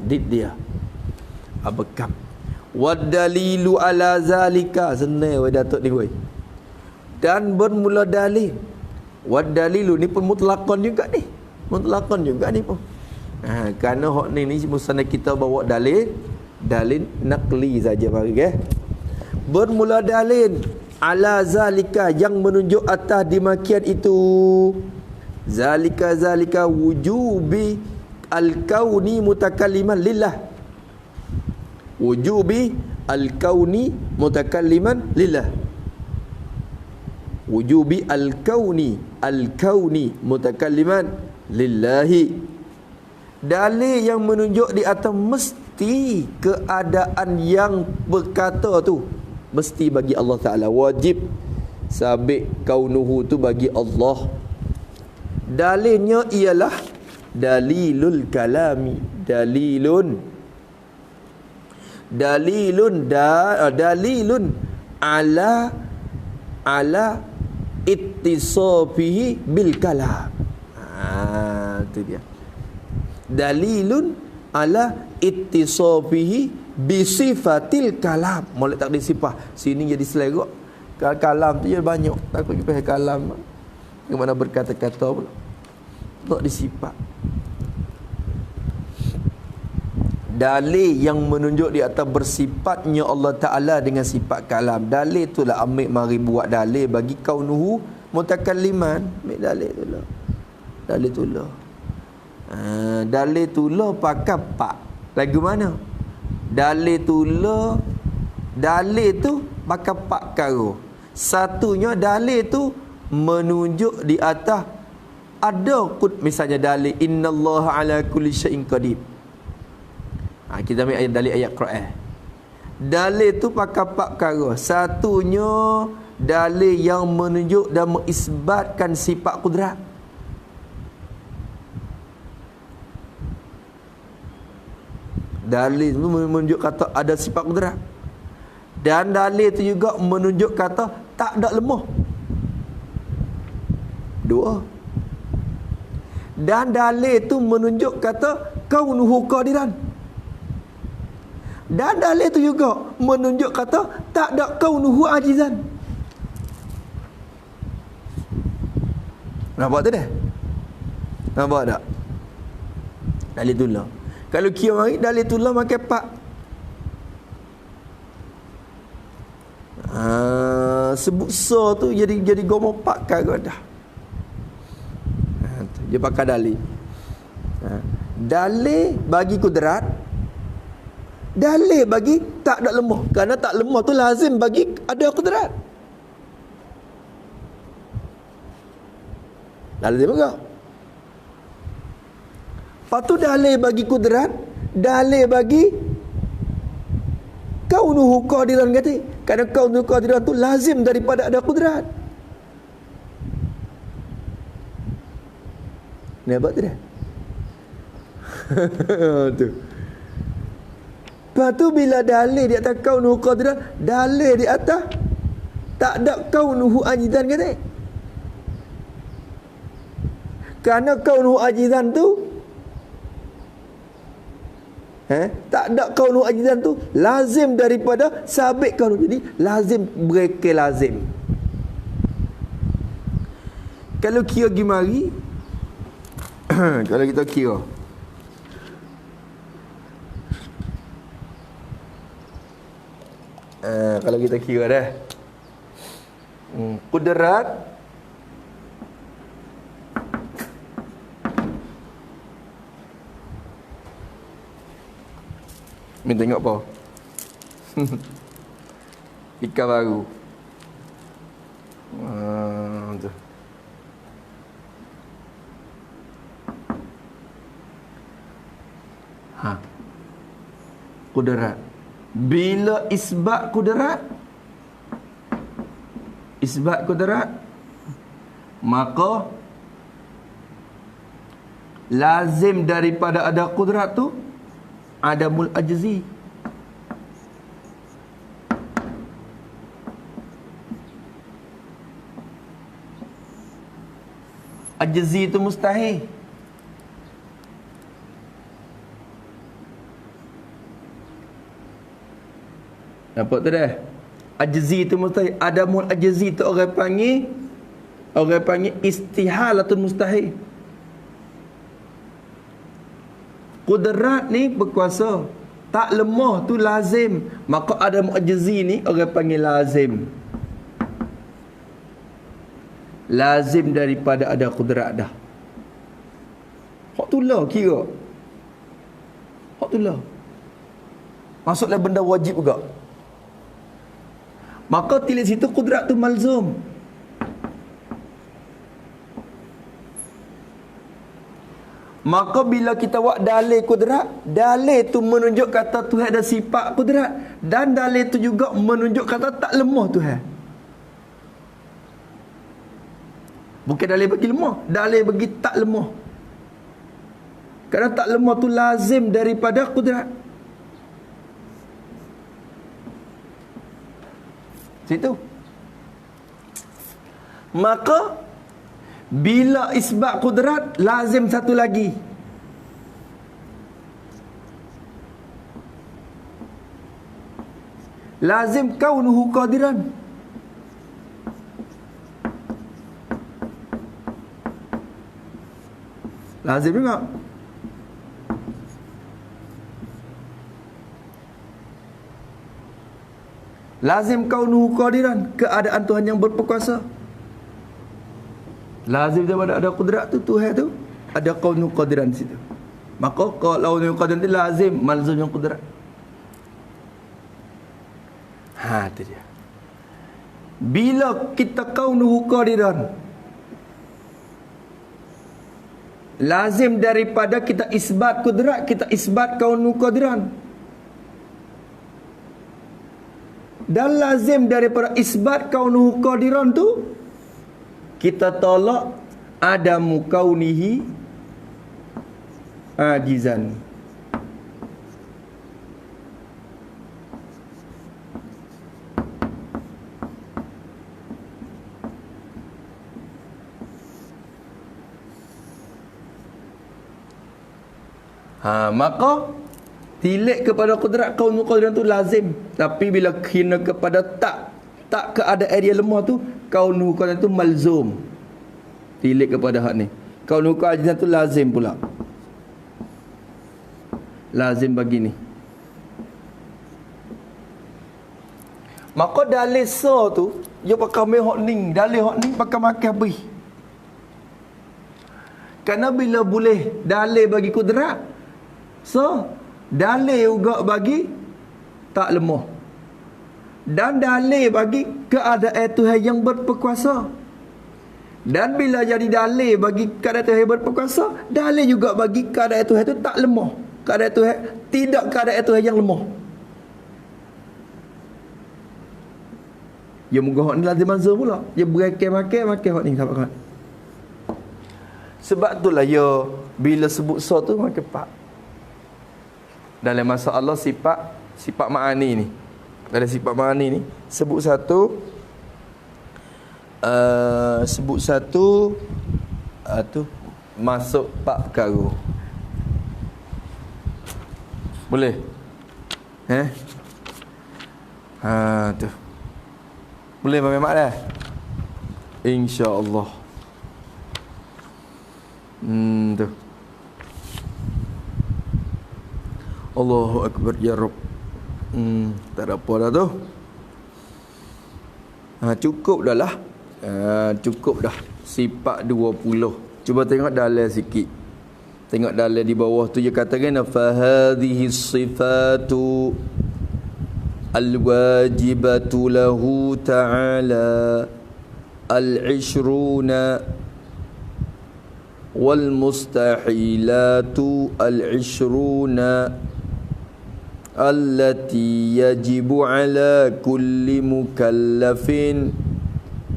Dia abkam. Wadalilu ala zalika, senang wei datuk ni wei. Dan bermula dalil. Wadalilu ni pun mutlaqan juga ni. Mutlaqan juga ni pun. Kerana hak ni musnad kita bawa dalil naqli saja mari ke. Bermula dalil ala zalika, yang menunjuk atas demikian itu. Zalika wujubi al-kauni mutakalliman lillah. Wujubi al-kauni mutakalliman lillah. Wujubi al-kauni mutakalliman lillahi. Dalil yang menunjuk di atas mesti keadaan yang berkata tu mesti bagi Allah Ta'ala, wajib sabit kaunuhu tu bagi Allah. Dalilnya ialah dalilul kalami, dalilun ala ittisafihi bil kalam. Itu dia. Dalilun ala ittisafihi bi sifatil kalam. Molek tak ada sifat. Sini jadi selerok. Kalam tu je banyak. Takut kita kalam. Bagaimana berkata-kata pula. Tak disifat. Dalil yang menunjuk di atas bersifatnya Allah Ta'ala dengan sifat kalam. Dalil itulah ambil mari buat dalil bagi kaunuhu mutakalliman. Ambil dalil tu lah. Dalil tu lah. Dalil tu lah pakai pak. Lagu mana? Dalil tu lah. Dalil tu pakai pak karo. Satunya dalil tu menunjuk di atas ada misalnya dalil innallaha ala kulli syai'in qadir. Kita ambil dalil ayat Quran. Dalil tu pakai empat perkara. Satunya dalil yang menunjuk dan mengisbatkan sifat kudrat. Dalil tu menunjuk kata ada sifat kudrat. Dan dalil tu juga menunjuk kata tak ada lemah. Dua. Dan dalil tu menunjuk kata kaunuhu qadiran. Dan dalil tu juga menunjuk kata tak ada kaunuhu ajizan. Nampak tu dah? Nampak tak? Dalil tu lah. Kalau kira mari dalil tu lah makan pak. Sebut so tu jadi gomo pak kau dah. Dia pakai dalil. Dalil bagi kudrat, dalil bagi tak ada lemah. Kerana tak lemah tu lazim bagi ada kudrat. Lazim juga. Lepas tu dalil bagi kudrat, dalil bagi kaunuhu qadiran kata. Kerana kaunuhu qadiran tu lazim daripada ada kudrat. Nampak tu dah. Tu. Lepas tu bila dalil di atas kaunuhu qadiran, dalil di atas tak ada kaunuhu ajizan kata. Kerana kaunuhu ajizan tu tak ada kaunuhu ajizan tu lazim daripada sabit kaunuhu. Jadi lazim bereke lazim. Kalau kira pergi mari kalau kita kira kalau kita kira dah kudrat ni tengok apa ikan baru tu. Kudrat. Bila isbat kudrat, maka lazim daripada ada kudrat tu adamul ajzi. Ajzi itu mustahil. Nampak tu dah? Ajzi itu mustahil. Adamul ajzi itu orang panggil istihalatun mustahil. Kudrat ni berkuasa, tak lemah tu lazim. Maka adamul ajzi ni orang panggil lazim. Lazim daripada ada kudrat dah. Hak tu lah kira. Hak tu lah. Masuklah benda wajib juga. Maka tulis situ kudrat tu malzum. Maka bila kita buat dalil kudrat, dalil tu menunjuk kata Tuhan ada sifat kudrat, dan dalil tu juga menunjuk kata tak lemah Tuhan. Bukan dalil bagi lemah, dalil bagi tak lemah. Kerana tak lemah tu lazim daripada kudrat. Situ. Maka bila isbat kudrat lazim satu lagi. Lazim kaunuhu qadiran. Lazim juga. Lazim kaunuhu qadiran, keadaan Tuhan yang berkuasa. Lazim daripada ada kudrat tu Tuhan tu ada kaunuhu qadiran situ. Maka kaunuhu qadiran tu lazim malzum yang kudrat. Tu dia. Bila kita kaunuhu qadiran, lazim daripada kita isbat kudrat, kita isbat kaunuhu qadiran. Dan lazim daripada isbat kaunuhu qadiran tu kita tolak adamu kaunihi ajizan. Maka tilik kepada kudrat kaunuhu qadiran tu lazim. Tapi bila kena kepada tak keadaan dia lemah tu, kaunuhu qadiran tu malzum. Tilik kepada hak ni. Kaunuhu qadiran tu lazim pula. Lazim bagi ni. Maka dalil so tu dia pakai mai hak ni, dalil hak ni pakai makan habis. Kerana bila boleh dalil bagi kudrat, so dalil juga bagi tak lemah. Dan dalil bagi keadaan Tuhan yang berkuasa. Dan bila jadi dalil bagi keadaan Tuhan yang berkuasa, dalil juga bagi keadaan Tuhan itu tak lemah. Keadaan Tuhan tidak keadaan Tuhan yang lemah. Ya muka hak ni lazim mazhum pula. Ya berakai makan hak ni sahabat. Sebab itulah ya bila sebut so tu makin pak. Dalam masalah sifat ma'ani ni. Dalam sifat ma'ani ni sebut satu tu masuk pak perkara. Boleh? Tu. Boleh Mak dah? InsyaAllah. Tu. Allahu Akbar ya Rabb. Tak ada apa dah tu. Cukup dah lah. Cukup dah. Sifat 20. Cuba tengok dalam sikit. Tengok dalam di bawah tu dia katakan fa hadhihi sifatu al-wajibatu lahu ta'ala al-ishruna wal mustahilatu al-ishruna allati yajibu ala kulli mukallafin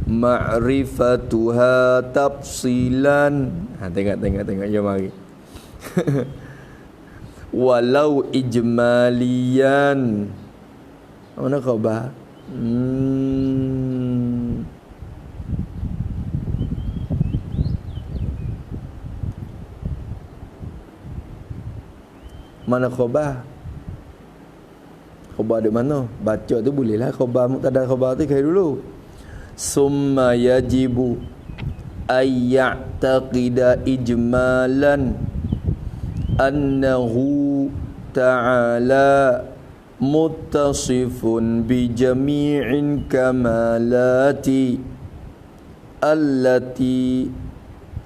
ma'rifatuha tafsilan. Tengok jom mari. Walau ijmaliyan. Mana khabar? Mana khabar? Khabar di mana? Baca tu bolehlah khabar mubtada khabar tu kaya dulu. Summa yajibu ayya'taqida ijmalan annahu ta'ala muttasifun bi jami'in kamalati allati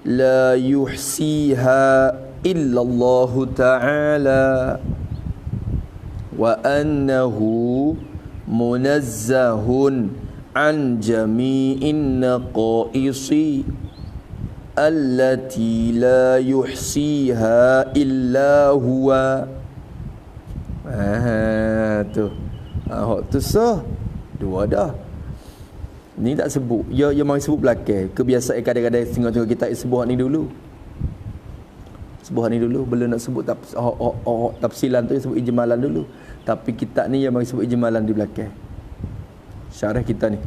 la yuhsiha illa Allah ta'ala wa annahu munazzahun an jami'in naqaisi allati la yuhsiha illa huwa. Tu sah. Dua dah. Ni tak sebut. Ya mari sebut belakang. Kebiasaan kadang-kadang tengok-tengok kita sebut ni dulu. Sebut ni dulu. Belum nak sebut tafsilan tu sebut ijmalan dulu. Tapi kita ni yang mari sebut ijmalan di belakang. Syarah kita ni.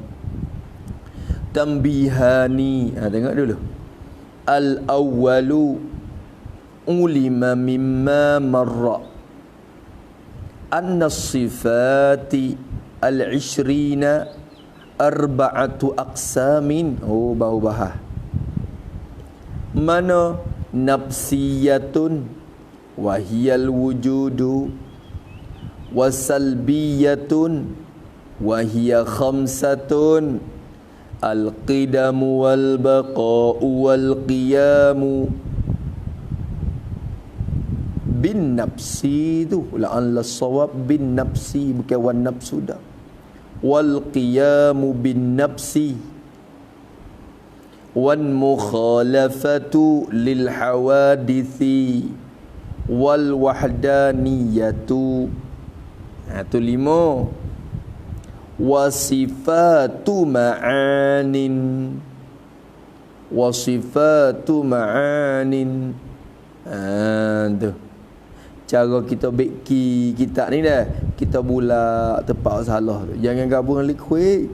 Tambihani. Tengok dulu. Al-awwalu ulima mimma marra anna sifati al-ishrina arba'atu aqsamin. Baru bahas. Mana nafsiyatun wahiyal wujudu wasalbiyatun wahiyya khamsatun al-qidamu wal-baqa'u wal-qiyamu bin nafsi tu la'alla sawab bin nafsi bukan wan nafsu dah wal-qiyamu bin nafsi wan mukhalafatu lil hawadithi wal wahdaniyatu. Tu 5. Wasifatu ma'anin. Wasifatu ma'anin. Tu cara kita beki kitab ni dah. Kita bulak tepat salah tu. Jangan gabung dengan liquid.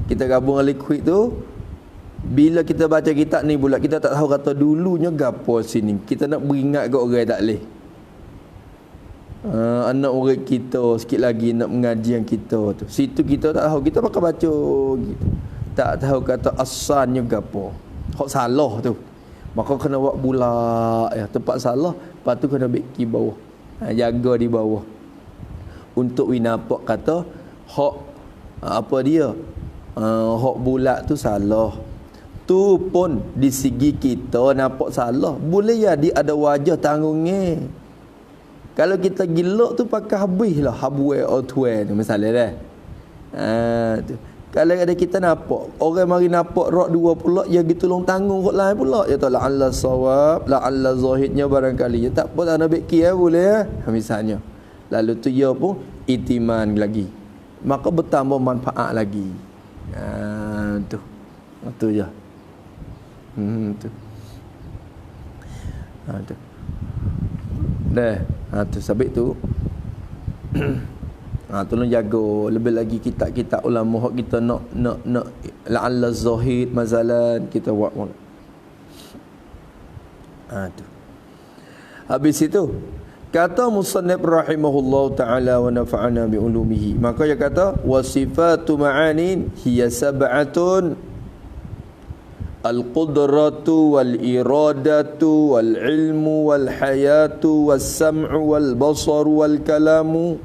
Kita gabung dengan liquid tu, bila kita baca kitab ni pula kita tak tahu kata dulunya gapo sini. Kita nak beringat ke orang tak leh. Anak murid kita sikit lagi nak mengaji yang kita tu. Situ kita tak tahu, kita pakai baca gitu. Tak tahu kata asalnya gapo. Hak salah tu. Maka kena buat bulak ya, tempat salah, lepas tu kena beki bawah. Jaga di bawah. Untuk nampak kata hak apa dia? Hak bulak tu salah. Tu pun di segi kita nampak salah. Boleh jadi ada wajah tanggungnya. Kalau kita gilak tu pakai habis lah. Habwe or tuan tu misalnya dah. Tu. Kalau ada kita nampak, orang mari nampak rok dua pula, ya gitu long tanggung kot lain pula. Ya tak la'alla sawab, la'alla zahidnya barangkali. Ya tak apa tak nak beki boleh misalnya. Lalu tu ya pun itiman lagi. Maka bertambah manfaat lagi. Tu. Tu je. Tu. tu. Dah. Tu sabit tu. Tolong jaga lebih lagi kitab-kitab ulama hak kita nak la'alla zahid mazalan kita buat. Tu. Habis itu kata musannif rahimahullahu taala wa nafa'ana bi ulumihi. Maka dia kata wasifatu ma'anin hiya sab'atun al-qudratu wal iradatu wal ilmu wal hayatu was sam'u wal basaru wal kalamu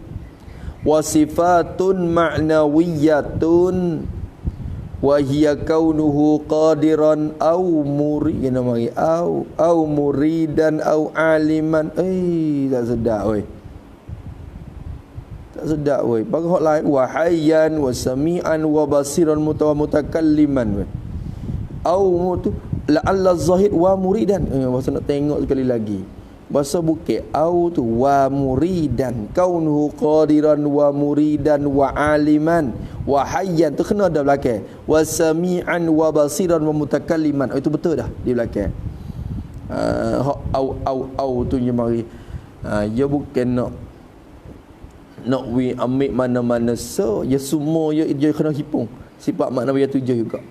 wasifatun ma'nawiyatun wa hiya kaunuhu qadiran au muridan au aliman. Tak sedap oi. Tak sedap oi. Bagi hak lain wa hayyan wa sami'an wa basiran mutakalliman. Au tu la'alla zahid wa muridan. Masa nak tengok sekali lagi. Bahasa bukit au tu wa muridan kaunuhu qadiran wa muridan wa aliman wa hayyan tu kena dah belakang wa sami'an wa basiran wa mutakalliman. Itu betul dah di belakang. Au tu je mari. Ya bukan nak we ambil mana-mana so ya semua ya dia kena hipung sifat makna ya tujuh juga.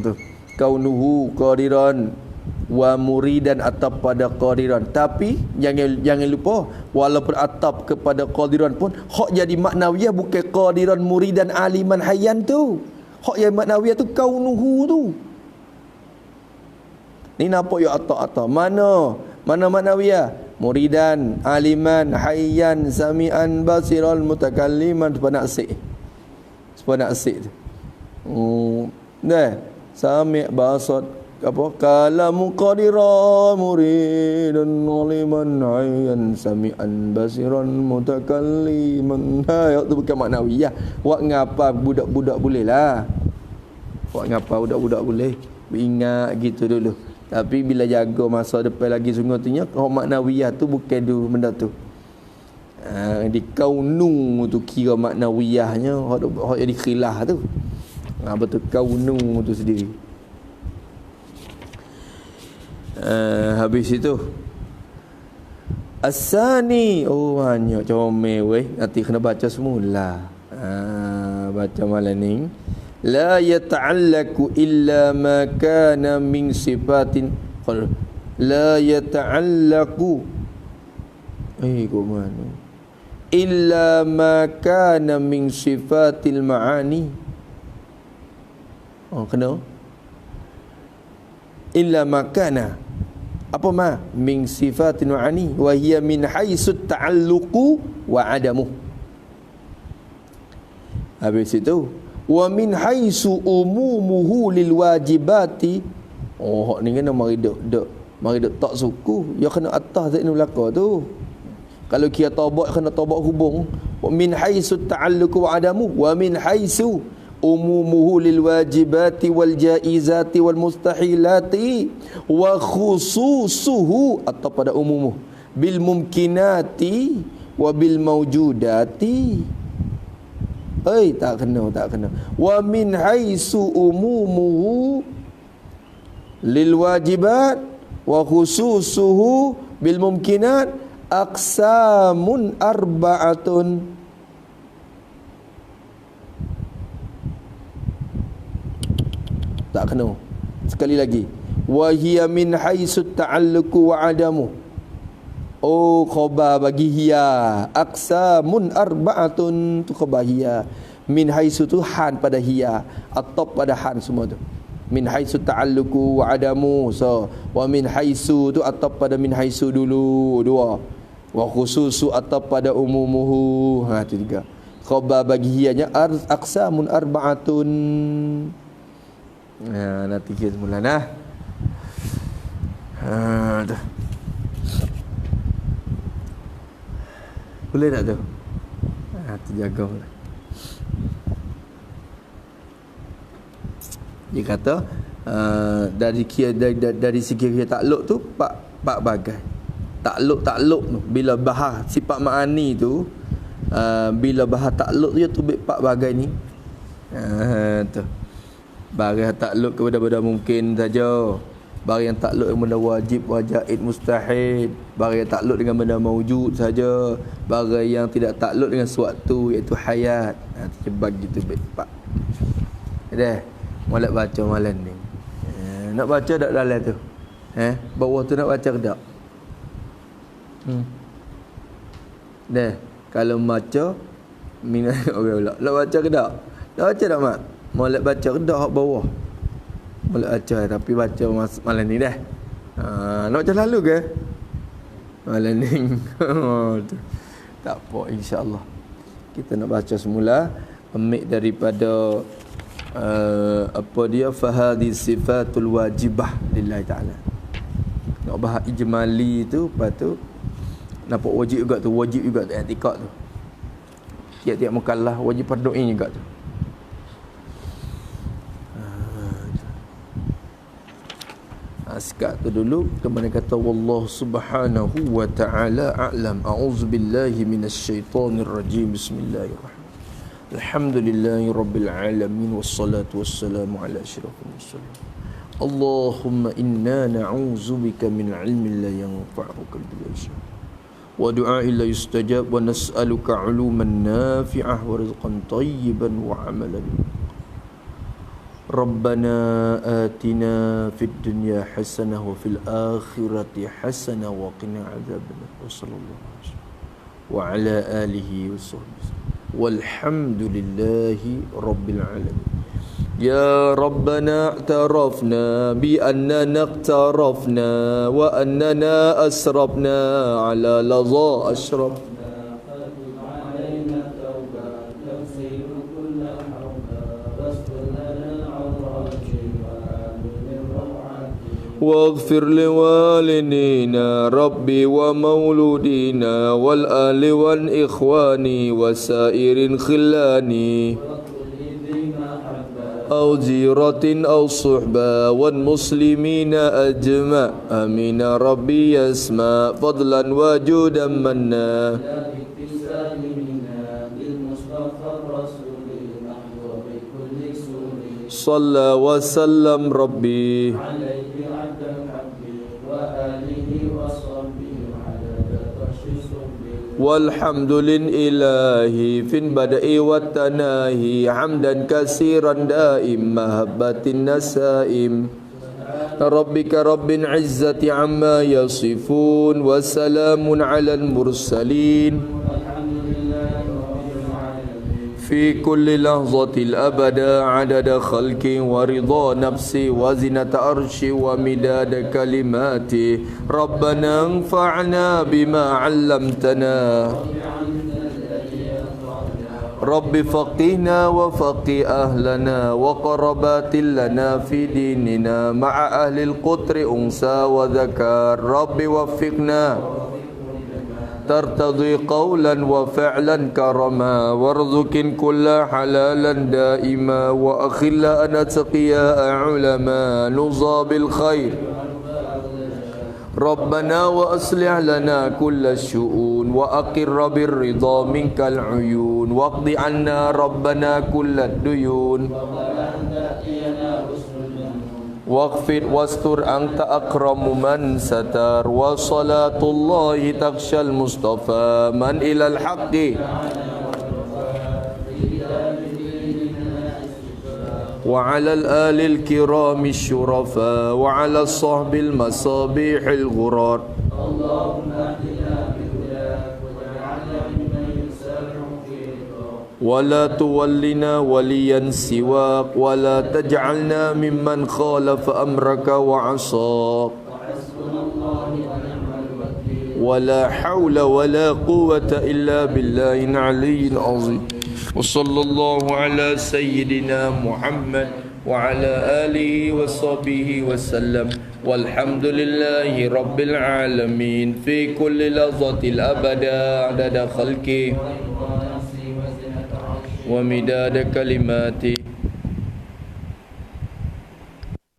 Tu kaunuhu qadiran wa muridan atap pada qadiran. Tapi jangan lupa walaupun atap kepada qadiran pun hak jadi maknawiyah bukan qadiran muridan aliman hayyan tu. Hak yang maknawiyah tu kaunuhu tu. Ni nampak ya atap. Mana maknawiyah? Muridan, aliman, hayyan, sami'an, basiran, mutakalliman. Sepanjang asik tu. Dah. Sami' basar apa kalamu qadiran muridan aliman hayyan sami'an basiran mutakalliman. Tu bukan maknawiyah. Buat ngapa budak-budak boleh lah. Buat ngapa budak-budak boleh. Ingat gitu dulu. Tapi bila jaga masa depan lagi sungguh tu nya maknawiyah tu bukan tu benda tu. Di kaunu tu kira maknawiyahnya hak jadi khilaf tu. Betul kaunu tu sendiri. Habis itu As-sani banyak comel weh. Nanti kena baca semula. Baca malam ni. La yata'allaku illa ma kana min sifatin. La yata'allaku kok mana? Illa ma kana min sifatil ma'ani. Kena illa makana apa ma min sifatin ma'ani wa hiya min haitsu ta'alluqu wa adamu. Habis itu wa min haitsu umumuhu lil wajibati. Hak ni kena mari dok tak suku ya kena atas tak ni belaka tu. Kalau kira taubat kena taubat hubung. Wa min haitsu ta'alluqu wa adamu wa min haitsu umumuhu lil wajibati wal jaizati wal mustahilati wa khususuhu atau pada umumuh bil mumkinati wa bil mawjudati. Tak kena wa min haitsu umumuhu lil wajibat wa khususuhu bil mumkinat aqsamun arba'atun. Tak kena. Sekali lagi. Wa hiya min haitsu ta'alluqu wa adamu. Khabar bagi hiya. Aqsamun arba'atun tu khabar hiya. Min haitsu tu han pada hiya. Atop pada han semua tu. Min haitsu ta'alluqu wa adamu. So, wa min haitsu tu atop pada min haitsu dulu. Dua. Wa khususu atop pada umumuhu. Tu tiga. Khabar bagi hiyanya aqsamun arba'atun. Nanti kita mula nah. Dah. Boleh tak tu? Terjaga pula. Dia kata dari segi takluk tu pak bagai. Takluk tu bila bahas sifat ma'ani tu bila bahas takluk tu pak bagai ni. Tu. Barang takluk kepada benda mungkin saja. Barang yang takluk dengan benda wajib, wajaib, mustahil. Barang yang takluk dengan benda maujud saja. Barang yang tidak takluk dengan suatu, iaitu hayat. Terjebak gitu baik-baik. Dah, mulai baca malam ni. Nak baca tak dalam tu? Bawah tu nak baca ke tak? Dah, kalau baca minat orang pula. Nak baca ke tak? Nak baca tak mak? Mulai baca ke tak bawah? Mulai baca tapi baca malam ni dah. Nak baca lalu ke? Malam ni. Tak apa, insya-Allah. Kita nak baca semula ambil daripada apa dia fahadi sifatul wajibah lillahi taala. Nak bahas ijmali tu, lepas tu nampak wajib juga tu, i'tikad tu. Tiap-tiap mukallaf wajib berdoa juga tu. Sekat tu dulu kemana kata wallahu subhanahu wa ta'ala a'lam. A'udzubillahi minasyaitonir rajim. Bismillahirrahmanirrahim. Alhamdulillahi rabbil alamin wassalatu wassalamu ala asyrafil mursalin. Allahumma inna na'udzubika min ilmin la yanfa'u qalbi wa du'a'in la yustajab wa nas'aluka 'uluman nafi'ah wa rizqan thayyiban wa 'amalan. Rabbana atina fid dunya hasanah wa fil akhirati hasanah wa qina adzabannar. Wassallallahu alaihi wasallam wa ala alihi washabbihi walhamdulillahi rabbil alamin. Ya Rabbana i'tarafna bi annana iqtarafna wa annana asrafna ala laza ashrafna. واغفر لوالدينا ربي ومولودينا والآل والإخوان وسائر خلاني أو زيرة أو صحبة والمسلمين أجمع آمين ربي يسمع فضلا وجودا منا صلى وسلم ربي والحمد لله في البدء والتناهي حمدا كثيرا دائم محبة النسائم ربك رب العزة عما يصفون وسلام على المرسلين في كل لحظة الأبدا عدد خلقي ورضا نفسي وزنة عرشي ومداد كلماتي ربنا انفعنا بما علمتنا رب فقهنا وفقه أهلنا وقربات لنا في ديننا مع أهل القطر أنثى وذكر رب وفقنا ترتضي قولا وفعلا كرما وارزق كل حلالا دائما وأخل أن أتقياء علما نصى بالخير ربنا وأصلح لنا كل الشؤون وأقر بالرضا منك العيون واقض عنا ربنا كل الديون واغفر واستر أنت أكرم من ستر وصلاة الله تخشى المصطفى من إلى الحق وعلى الآل الكرام الشرفاء وعلى الصحب المصابيح الغرار ولا تولنا وليا سواك ولا تجعلنا ممن خالف أمرك وعصاك ولا حول ولا قوة إلا بالله العلي العظيم وصلى الله على سيدنا محمد وعلى آله وصحبه وسلم والحمد لله رب العالمين في كل لحظة الأبدا عدد خلقه ومداد كلماته